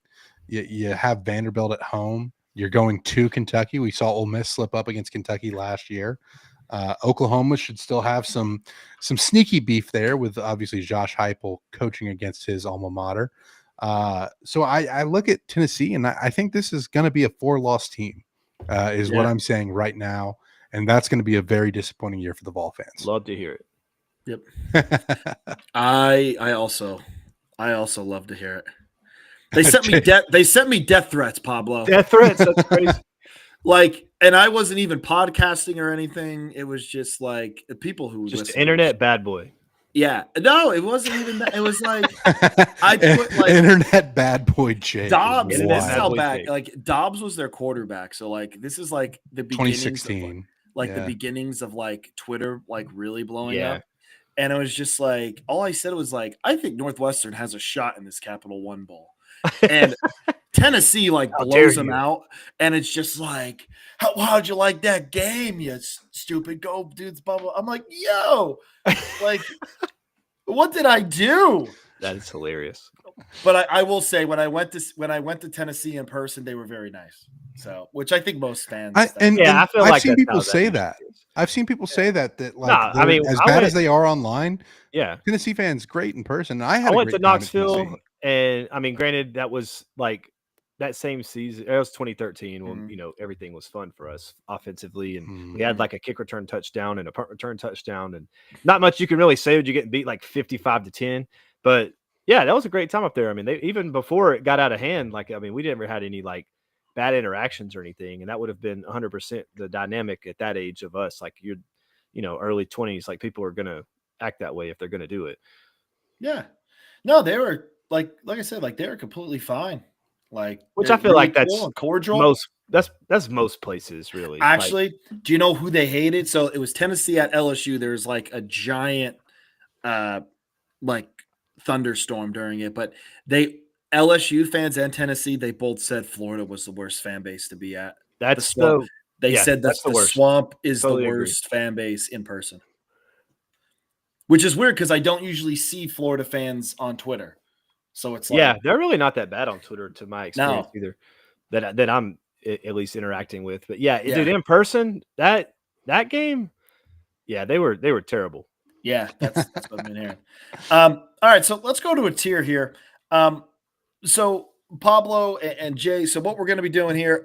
You have Vanderbilt at home. You're going to Kentucky. We saw Ole Miss slip up against Kentucky last year. Oklahoma should still have some sneaky beef there with obviously Josh Heupel coaching against his alma mater. So I look at Tennessee, and I think this is going to be a 4-loss team, what I'm saying right now. And that's going to be a very disappointing year for the Vol fans. Love to hear it. Yep. I also love to hear it. They sent me death threats, Pablo. Death threats. That's crazy. And I wasn't even podcasting or anything. It was just like people who just internet bad boy. Yeah. No, it wasn't even that. It was like I put like internet bad boy Jake. Dobbs. This is how bad. Like Dobbs was their quarterback. So like this is like the beginnings 2016. The beginnings of like Twitter like really blowing up. And it was just like all I said was like, I think Northwestern has a shot in this Capital One Bowl. And Tennessee like How dare blows them you. out, and it's just like, how'd you like that game? You stupid go dudes, bubble. I'm like, yo, like, what did I do? That is hilarious. But I will say when I went to Tennessee in person, they were very nice. So, which I think most fans. Yeah, I feel I've like seen that's people how say usually that. is. I've seen people say that like Nah, I they're mean, as I bad went- as they are online. Yeah. Tennessee fans great in person. I had I a went to great time in Knoxville, Tennessee. and I mean, granted, that was like that same season. It was 2013 when Mhm. everything was fun for us offensively, and Mhm. we had like a kick return touchdown and a punt return touchdown, and not much you can really say when you getting beat like 55-10. But yeah, that was a great time up there. I mean, they even before it got out of hand, like I mean, we never had any like bad interactions or anything, and that would have been 100% the dynamic at that age of us. Like you're, early 20s, like people are gonna act that way if they're gonna do it. Yeah. No, they were like I said, like they were completely fine. Like Which they're I feel really like that's cool and cordial. that's most places really. Like, Actually, do you know who they hated? So it was Tennessee at LSU. There's like a giant like thunderstorm during it, but LSU fans and Tennessee, they both said Florida was the worst fan base to be at. that's Swamp. the They yeah, said that's that the the worst. Swamp is Totally the agree. worst fan base in person. Which is weird because I don't usually see Florida fans on Twitter. So it's like, Yeah, they're really not that bad on Twitter to my experience No. either. That I'm at least interacting with. But yeah, Yeah. dude, in person, that game, yeah, they were terrible. Yeah, that's what I've been hearing. All right, so let's go to a tier here. So Pablo and Jay, so what we're going to be doing here,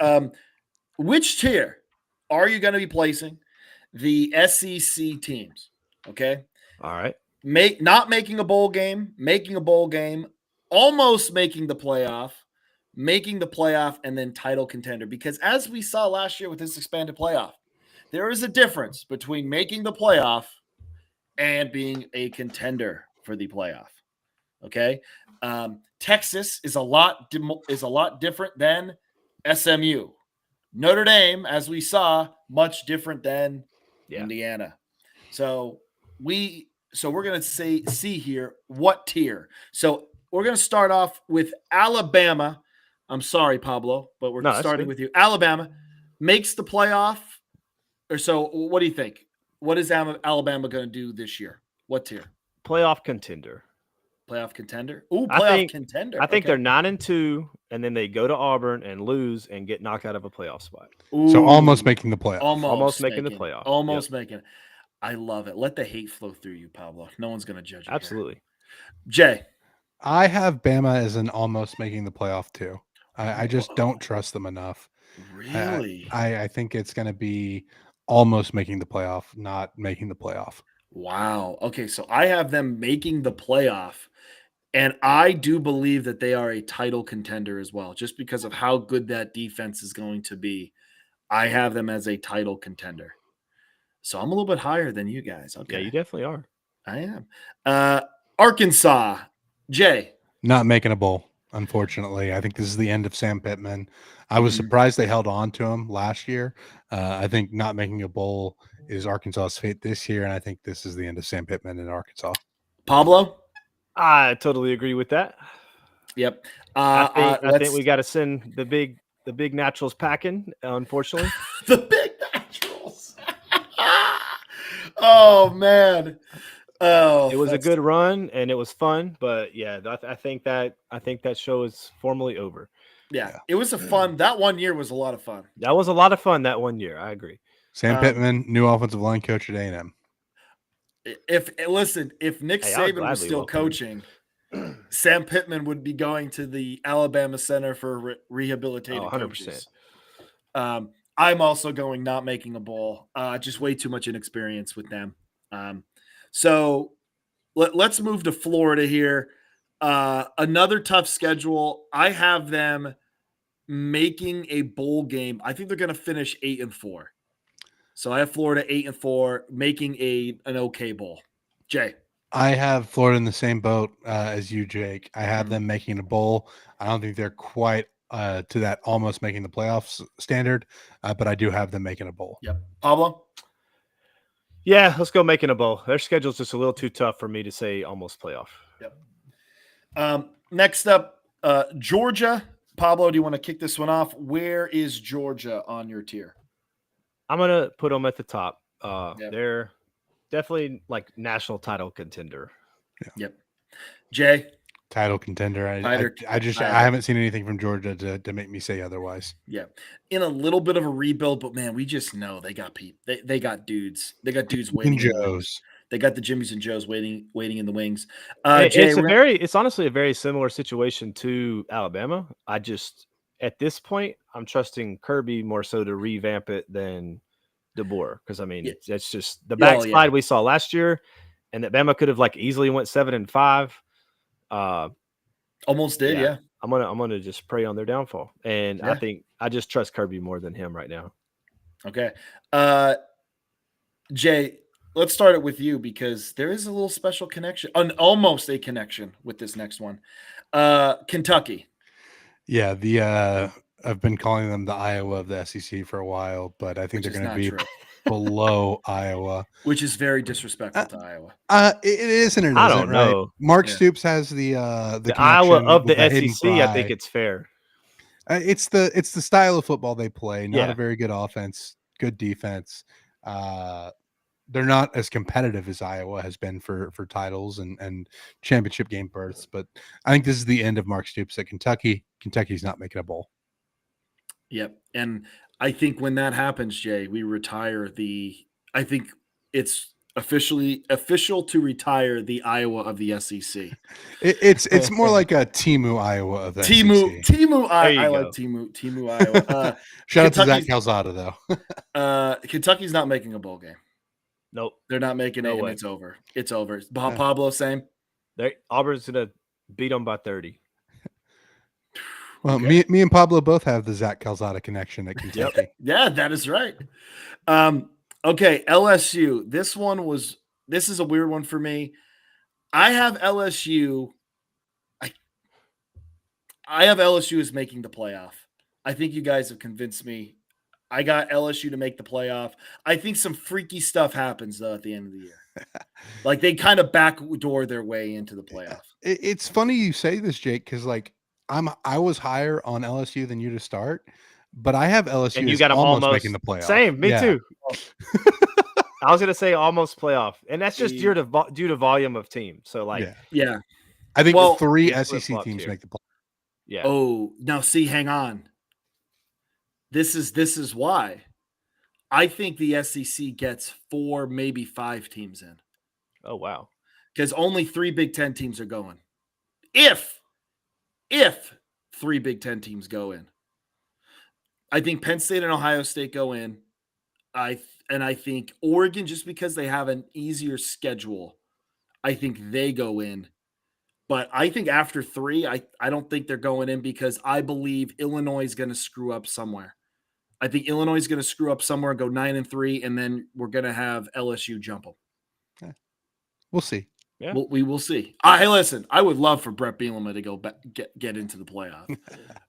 which tier are you going to be placing the SEC teams? Okay, All right. not making a bowl game, making a bowl game, almost making the playoff, and then title contender. Because as we saw last year with this expanded playoff, there is a difference between making the playoff and being a contender for the playoff. Okay, Texas is a lot different than SMU. Notre Dame, as we saw, much different than Indiana. So we're gonna see here what tier. So we're gonna start off with Alabama. I'm sorry, Pablo, but we're starting with you. Alabama makes the playoff. Or so, what do you think? What is Alabama going to do this year? What tier? Playoff contender. Playoff contender? Ooh, playoff contender. I think they're 9-2, and then they go to Auburn and lose and get knocked out of a playoff spot. Ooh, So almost making the playoff. Almost making the playoff. Almost making it. I love it. Let the hate flow through you, Pablo. No one's going to judge you. Absolutely. Here. Jay. I have Bama as an almost making the playoff too. I just don't trust them enough. Really? I think it's going to be almost making the playoff, not making the playoff. Wow. Okay, so I have them making the playoff, and I do believe that they are a title contender as well, just because of how good that defense is going to be. I have them as a title contender. So I'm a little bit higher than you guys. Okay. Yeah, you definitely are. I am. Arkansas. Jay. Not making a bowl, unfortunately. I think this is the end of Sam Pittman. I was surprised they held on to him last year. I think not making a bowl is Arkansas's fate this year, and I think this is the end of Sam Pittman in Arkansas. Pablo? I totally agree with that. Yep. I think we got to send the big naturals packing, unfortunately. The big naturals. Oh, man. Oh, it was a good run and it was fun, but yeah, I think that show is formally over. Yeah, it was that 1 year was a lot of fun. That was a lot of fun that 1 year. I agree. Sam Pittman, new offensive line coach at A&M. If Nick Saban was still coaching, Sam Pittman would be going to the Alabama Center for Rehabilitated 100%. Coaches. I'm also going not making a bowl. Just way too much inexperience with them. So let's move to Florida here. Another tough schedule. I have them making a bowl game. I think they're going to finish 8-4. So I have Florida 8-4, making an okay bowl. Jay. I have Florida in the same boat as you, Jake. I have them making a bowl. I don't think they're quite to that almost making the playoffs standard, but I do have them making a bowl. Yep. Pablo? Yeah, let's go making a bowl. Their schedule's just a little too tough for me to say almost playoff. Yep. Next up, Georgia. Pablo, do you want to kick this one off? Where is Georgia on your tier? I'm gonna put them at the top. Yep. They're definitely like national title contender. Yep. Jay? Title contender. I haven't seen anything from Georgia to make me say otherwise. Yeah. In a little bit of a rebuild, but man, we just know they got people. They got dudes. They got dudes waiting. And Joes. They got the Jimmys and Joes waiting in the wings. Jay, it's honestly a very similar situation to Alabama. I just at this point I'm trusting Kirby more so to revamp it than DeBoer, because I mean it's just the backslide we saw last year, and that Bama could have like easily went 7-5. Almost did, yeah. I'm gonna just pray on their downfall, and I think I just trust Kirby more than him right now. Okay, Jay, let's start it with you because there is a little special connection, almost a connection with this next one. Kentucky. Yeah, I've been calling them the Iowa of the SEC for a while, but I think they're going to be below Iowa, which is very disrespectful to Iowa. It is and it isn't. I don't know. Right? Mark Stoops has the Iowa of the SEC. I think it's fair. It's the style of football they play. Not a very good offense, good defense. They're not as competitive as Iowa has been for titles and championship game berths. But I think this is the end of Mark Stoops at Kentucky. Kentucky's not making a bowl. Yep. And I think when that happens, Jay, we retire I think it's official to retire the Iowa of the SEC. It's more like a Timu Iowa of the SEC. Timu I like Timu Iowa. Shout out to Zach Calzada though. Kentucky's not making a bowl game. Nope. They're not making it, and it's over. It's over. Pablo, same? Auburn's going to beat them by 30. Well, me and Pablo both have the Zach Calzada connection at Kentucky. Yeah, that is right. Okay, LSU. This is a weird one for me. I have LSU. I have LSU as making the playoff. I think you guys have convinced me. I got LSU to make the playoff. I think some freaky stuff happens though at the end of the year. Like they kind of backdoor their way into the playoff. It's funny you say this, Jake, because like I was higher on LSU than you to start, but I have LSU and you got them almost making the playoff. Same, me too. I was gonna say almost playoff, and that's just due to volume of team. So like, I think 3 SEC teams make the playoff. Yeah. Oh, now see, hang on. This is why I think the SEC gets 4, maybe 5 teams in. Oh wow! Because only 3 Big Ten teams are going. If 3 Big Ten teams go in, I think Penn State and Ohio State go in. I think Oregon, just because they have an easier schedule, I think they go in. But I think after 3, I don't think they're going in because I believe Illinois is going to screw up somewhere. I think Illinois is going to screw up somewhere and go 9-3, and then we're going to have LSU jump them. Okay. We'll see. Yeah, we will see. Hey, listen, I would love for Brett Bielema to go get into the playoff.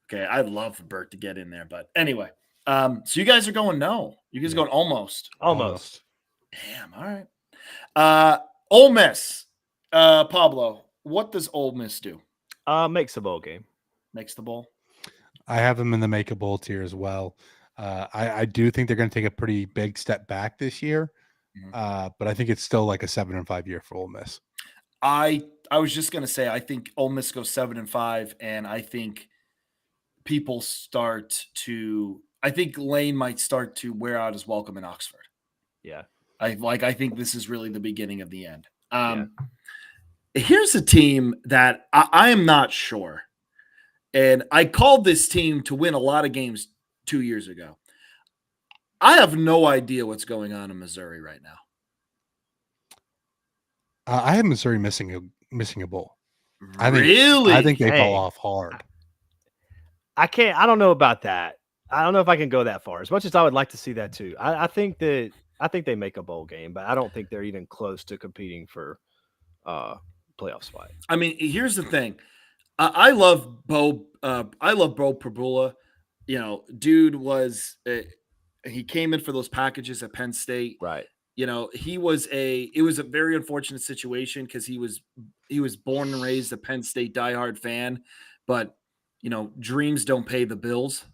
Okay, I'd love for Bert to get in there, but anyway. So you guys are going no. You guys are going almost. Almost. Damn. All right. Ole Miss. Pablo, what does Ole Miss do? Makes a bowl game. Makes the bowl. I have them in the make a bowl tier as well. I do think they're going to take a pretty big step back this year, but I think it's still like a 7-5 year for Ole Miss. I was just going to say I think Ole Miss goes 7-5, and I think people I think Lane might start to wear out his welcome in Oxford. Yeah, I think this is really the beginning of the end. Here's a team that I am not sure, and I called this team to win a lot of games 2 years ago. I have no idea what's going on in Missouri right now. I have Missouri missing a bowl. Really? I think they fall off hard. I don't know about that. I don't know if I can go that far. As much as I would like to see that too. I think they make a bowl game, but I don't think they're even close to competing for playoff spot. I mean, here's the thing. I love Bo. I love Bo Prabula. You know, dude he came in for those packages at Penn State. Right. You know, it was a very unfortunate situation because he was born and raised a Penn State diehard fan, but dreams don't pay the bills.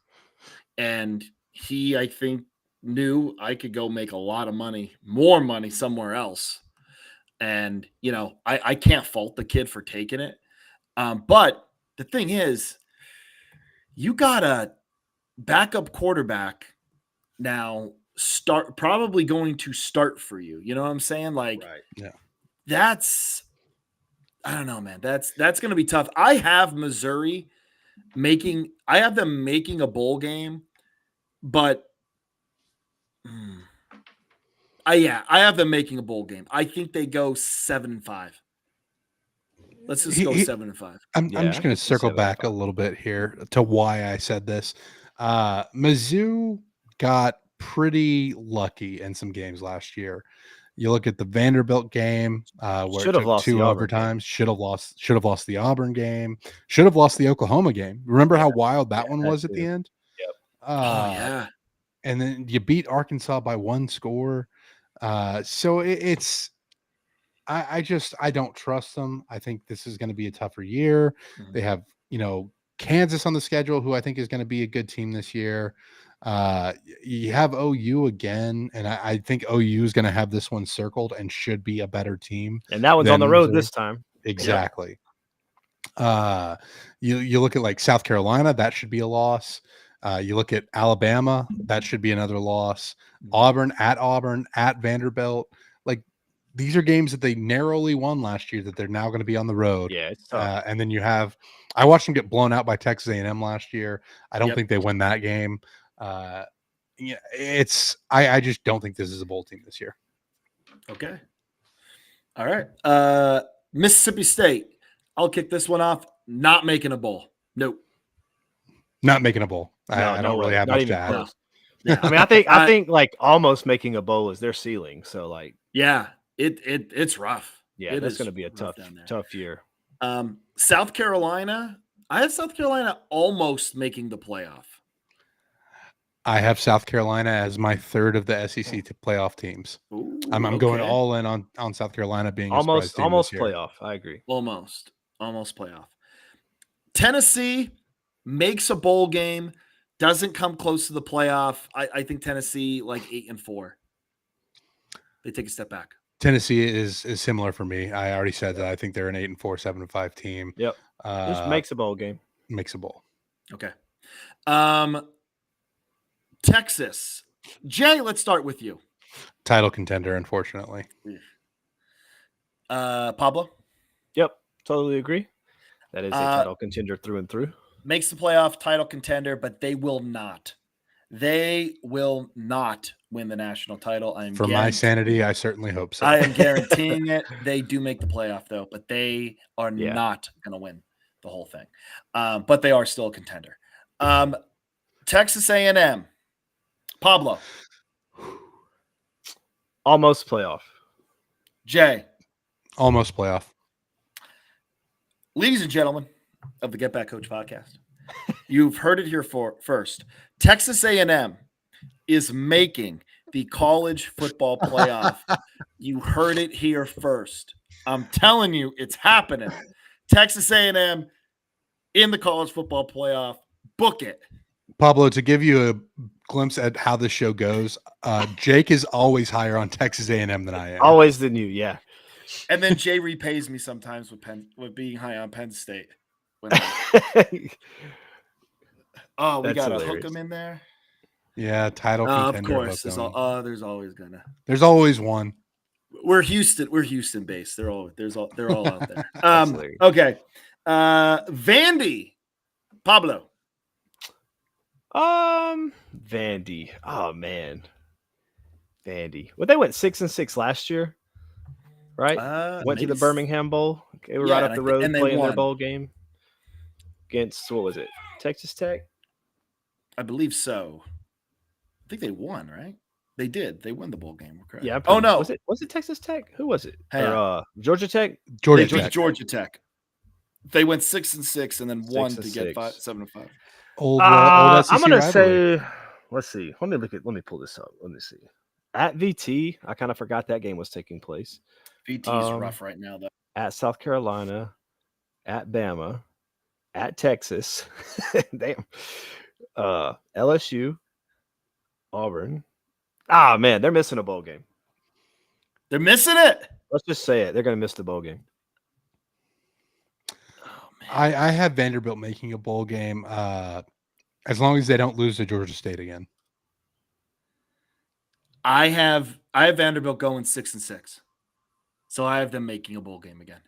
And he, I think, knew I could go make a lot of money, more money somewhere else. And, I can't fault the kid for taking it. But the thing is, you got a backup quarterback now probably going to start for you. You know what I'm saying? Like, Right. Yeah. that's, I don't know, man. That's going to be tough. I have Missouri I have them making a bowl game, but I have them making a bowl game. I think they go 7-5. Let's just go 7-5. I'm Yeah, just I going could to see circle 7 and back a 5. little bit here to why I said this. Mizzou got pretty lucky in some games last year. You look at the Vanderbilt game, where Should it have took lost 2 the Auburn game. overtimes. Should have lost the Auburn game. Should have lost the Oklahoma game. Remember how wild that one that was at the too. end? Yep. Oh yeah. And then you beat Arkansas by 1 score. So it's I don't trust them. I think this is going to be a tougher year. Mhm. They have, Kansas on the schedule, who I think is going to be a good team this year. You have OU again, and I think OU is going to have this one circled and should be a better team. And that one's on the than road Missouri. this time. Exactly. You look at like South Carolina, that should be a loss. You look at Alabama, that should be another loss. Auburn, at Vanderbilt. Like, these are games that they narrowly won last year that they're now going to be on the road. Yeah, it's tough. And then I watched them get blown out by Texas A&M last year. I don't Yep. think they win that game. I just don't think this is a bowl team this year. Okay. All right. Mississippi State. I'll kick this one off. Not making a bowl. Nope. Not making a bowl. I don't really have Not much even to add. close. I mean, I think like almost making a bowl is their ceiling. So like, Yeah, it's rough. yeah, It that's is going to be a rough down there. tough year. South Carolina. I have South Carolina almost making the playoff. I have South Carolina as my third of the SEC playoff teams. Ooh, I'm going okay. all in on South Carolina being Almost a surprise team this year. playoff. I agree. Almost playoff. Tennessee makes a bowl game, doesn't come close to the playoff. I think Tennessee like 8-4. They take a step back. Tennessee is similar for me. I already said that. I think they're an 8-4, 7-5 team. Yep. Just makes a bowl game. Makes a bowl. Okay. Texas. Jay, let's start with you. Title contender, unfortunately. Pablo? Yep. Totally agree. That is a title contender through and through. Makes the playoff, title contender, but they will not. They will not win the national title. For my sanity, I certainly hope so. I am guaranteeing it. They do make the playoff, though, but they are not going to win the whole thing. But they are still a contender. Texas A&M. Pablo. Almost playoff. Jay. Almost playoff. Ladies and gentlemen of the Get Back Coach podcast, you've heard it here first. Texas A&M is making the college football playoff. You heard it here first. I'm telling you, it's happening. Texas A&M in the college football playoff. Book it. Pablo, to give you a glimpse at how this show goes, Jake is always higher on Texas A&M than I am. Always than you, yeah. And then Jay repays me sometimes with being high on Penn State. We gotta hook him in there. Yeah, title contender. Of course, there's always gonna. There's always one. We're Houston based. They're all out there. Okay. Vandy. Pablo. Vandy. Oh man. Vandy. Well, they went 6-6 last year, right? Went to the Birmingham Bowl. They were right up the road playing their bowl game against, what was it? Texas Tech? I believe so. I think they won, right? They did. They won the bowl game. Correct. Yeah. Oh no. Was it Texas Tech? Who was it? Hey, Georgia Tech? Georgia Tech. They went 6-6 and then won to get 7-5. I'm gonna say, let's see. Let me pull this up. Let me see. At VT, I kind of forgot that game was taking place. VT is rough right now, though. At South Carolina, at Bama, at Texas. Damn. LSU, Auburn. Ah, man, they're missing a bowl game. They're missing it. Let's just say it. They're going to miss the bowl game. Oh, man. I have Vanderbilt making a bowl game as long as they don't lose to Georgia State again. I have Vanderbilt going 6-6. So I have them making a bowl game again.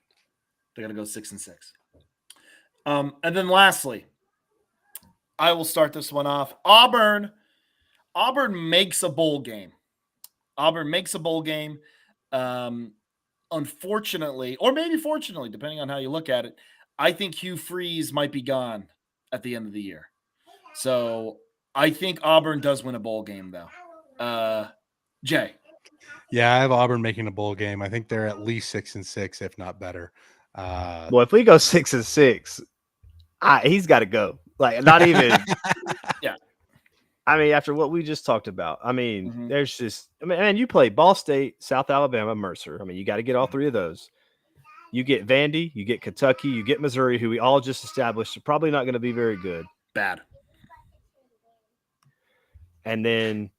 They're going to go 6-6. And then lastly, I will start this one off. Auburn makes a bowl game. Auburn makes a bowl game. Unfortunately, or maybe fortunately, depending on how you look at it, I think Hugh Freeze might be gone at the end of the year. So I think Auburn does win a bowl game, though. Jay. Yeah, I have Auburn making a bowl game. I think they're at least 6-6, if not better. Well, if we go 6-6, he's got to go. Like, not even. Yeah. I mean, after what we just talked about, I mean, there's just, I mean, man, you play Ball State, South Alabama, Mercer. I mean, you got to get all three of those. You get Vandy, you get Kentucky, you get Missouri, who we all just established are probably not going to be very good. Bad. And then,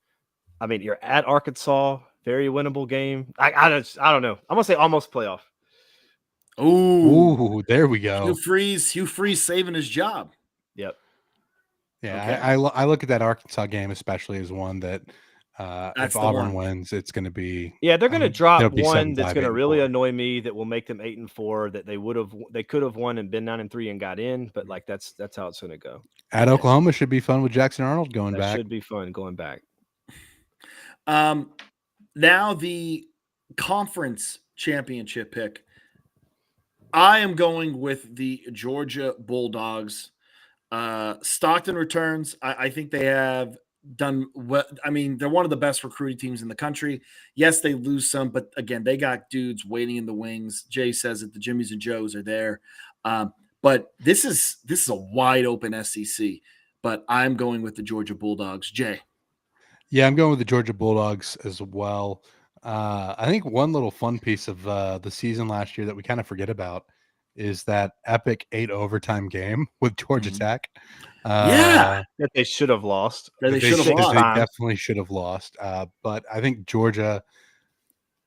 I mean, you're at Arkansas, very winnable game. I don't know. I'm gonna say almost playoff. Ooh, there we go. Hugh Freeze saving his job. Yep. Yeah, Okay. I look at that Arkansas game especially as one that if the Auburn one. wins, it's going to be Yeah, they're going to drop they'll be one that's 7-5, going to really 8-4. annoy me. That will make them 8-4. That they could have won and been 9-3 and got in. But like that's how it's going to go. At Oklahoma should be fun with Jackson Arnold going That back. should be fun going back. Now the conference championship pick. I am going with the Georgia Bulldogs. Stockton returns. I think they have done what I mean, they're one of the best recruiting teams in the country. Yes, they lose some, but again, they got dudes waiting in the wings. Jay says that the Jimmies and Joes are there. But this is a wide open SEC. But I'm going with the Georgia Bulldogs. Jay. Yeah, I'm going with the Georgia Bulldogs as well. I think one little fun piece of the season last year that we kind of forget about is that epic 8 overtime game with Georgia Tech. Yeah, that they should have lost. They should have They lost. definitely should have lost. But I think Georgia,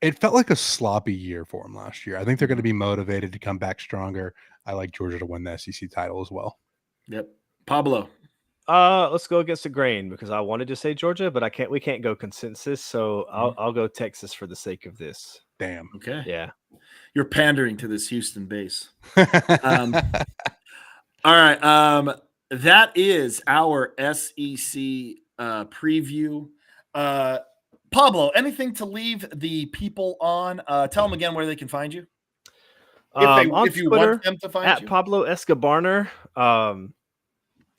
it felt like a sloppy year for them last year. I think they're going to be motivated to come back stronger. I like Georgia to win the SEC title as well. Yep. Pablo. Let's go against the grain because I wanted to say Georgia, but we can't go consensus. So I'll go Texas for the sake of this. Damn. Okay. Yeah. You're pandering to this Houston base. All right. That is our SEC preview. Pablo, anything to leave the people on? Tell them again where they can find you. If you Twitter, want them to find at you. Pablo Escobarner.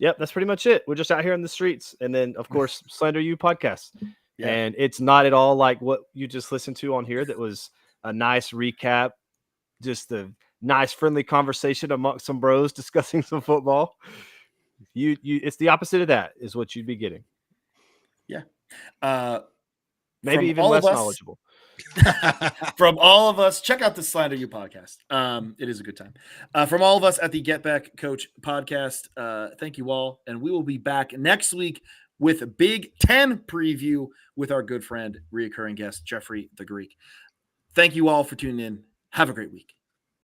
Yep, that's pretty much it. We're just out here in the streets. And then, of course, Slander You podcast. Yeah. And it's not at all like what you just listened to on here. That was a nice recap, just a nice, friendly conversation amongst some bros discussing some football. It's the opposite of that is what you'd be getting. Yeah. Maybe even less knowledgeable. From all of us, check out the Slander You podcast. It is a good time. From all of us at the Get Back Coach podcast, thank you all. And we will be back next week with a Big Ten preview with our good friend, reoccurring guest, Jeffrey the Greek. Thank you all for tuning in. Have a great week.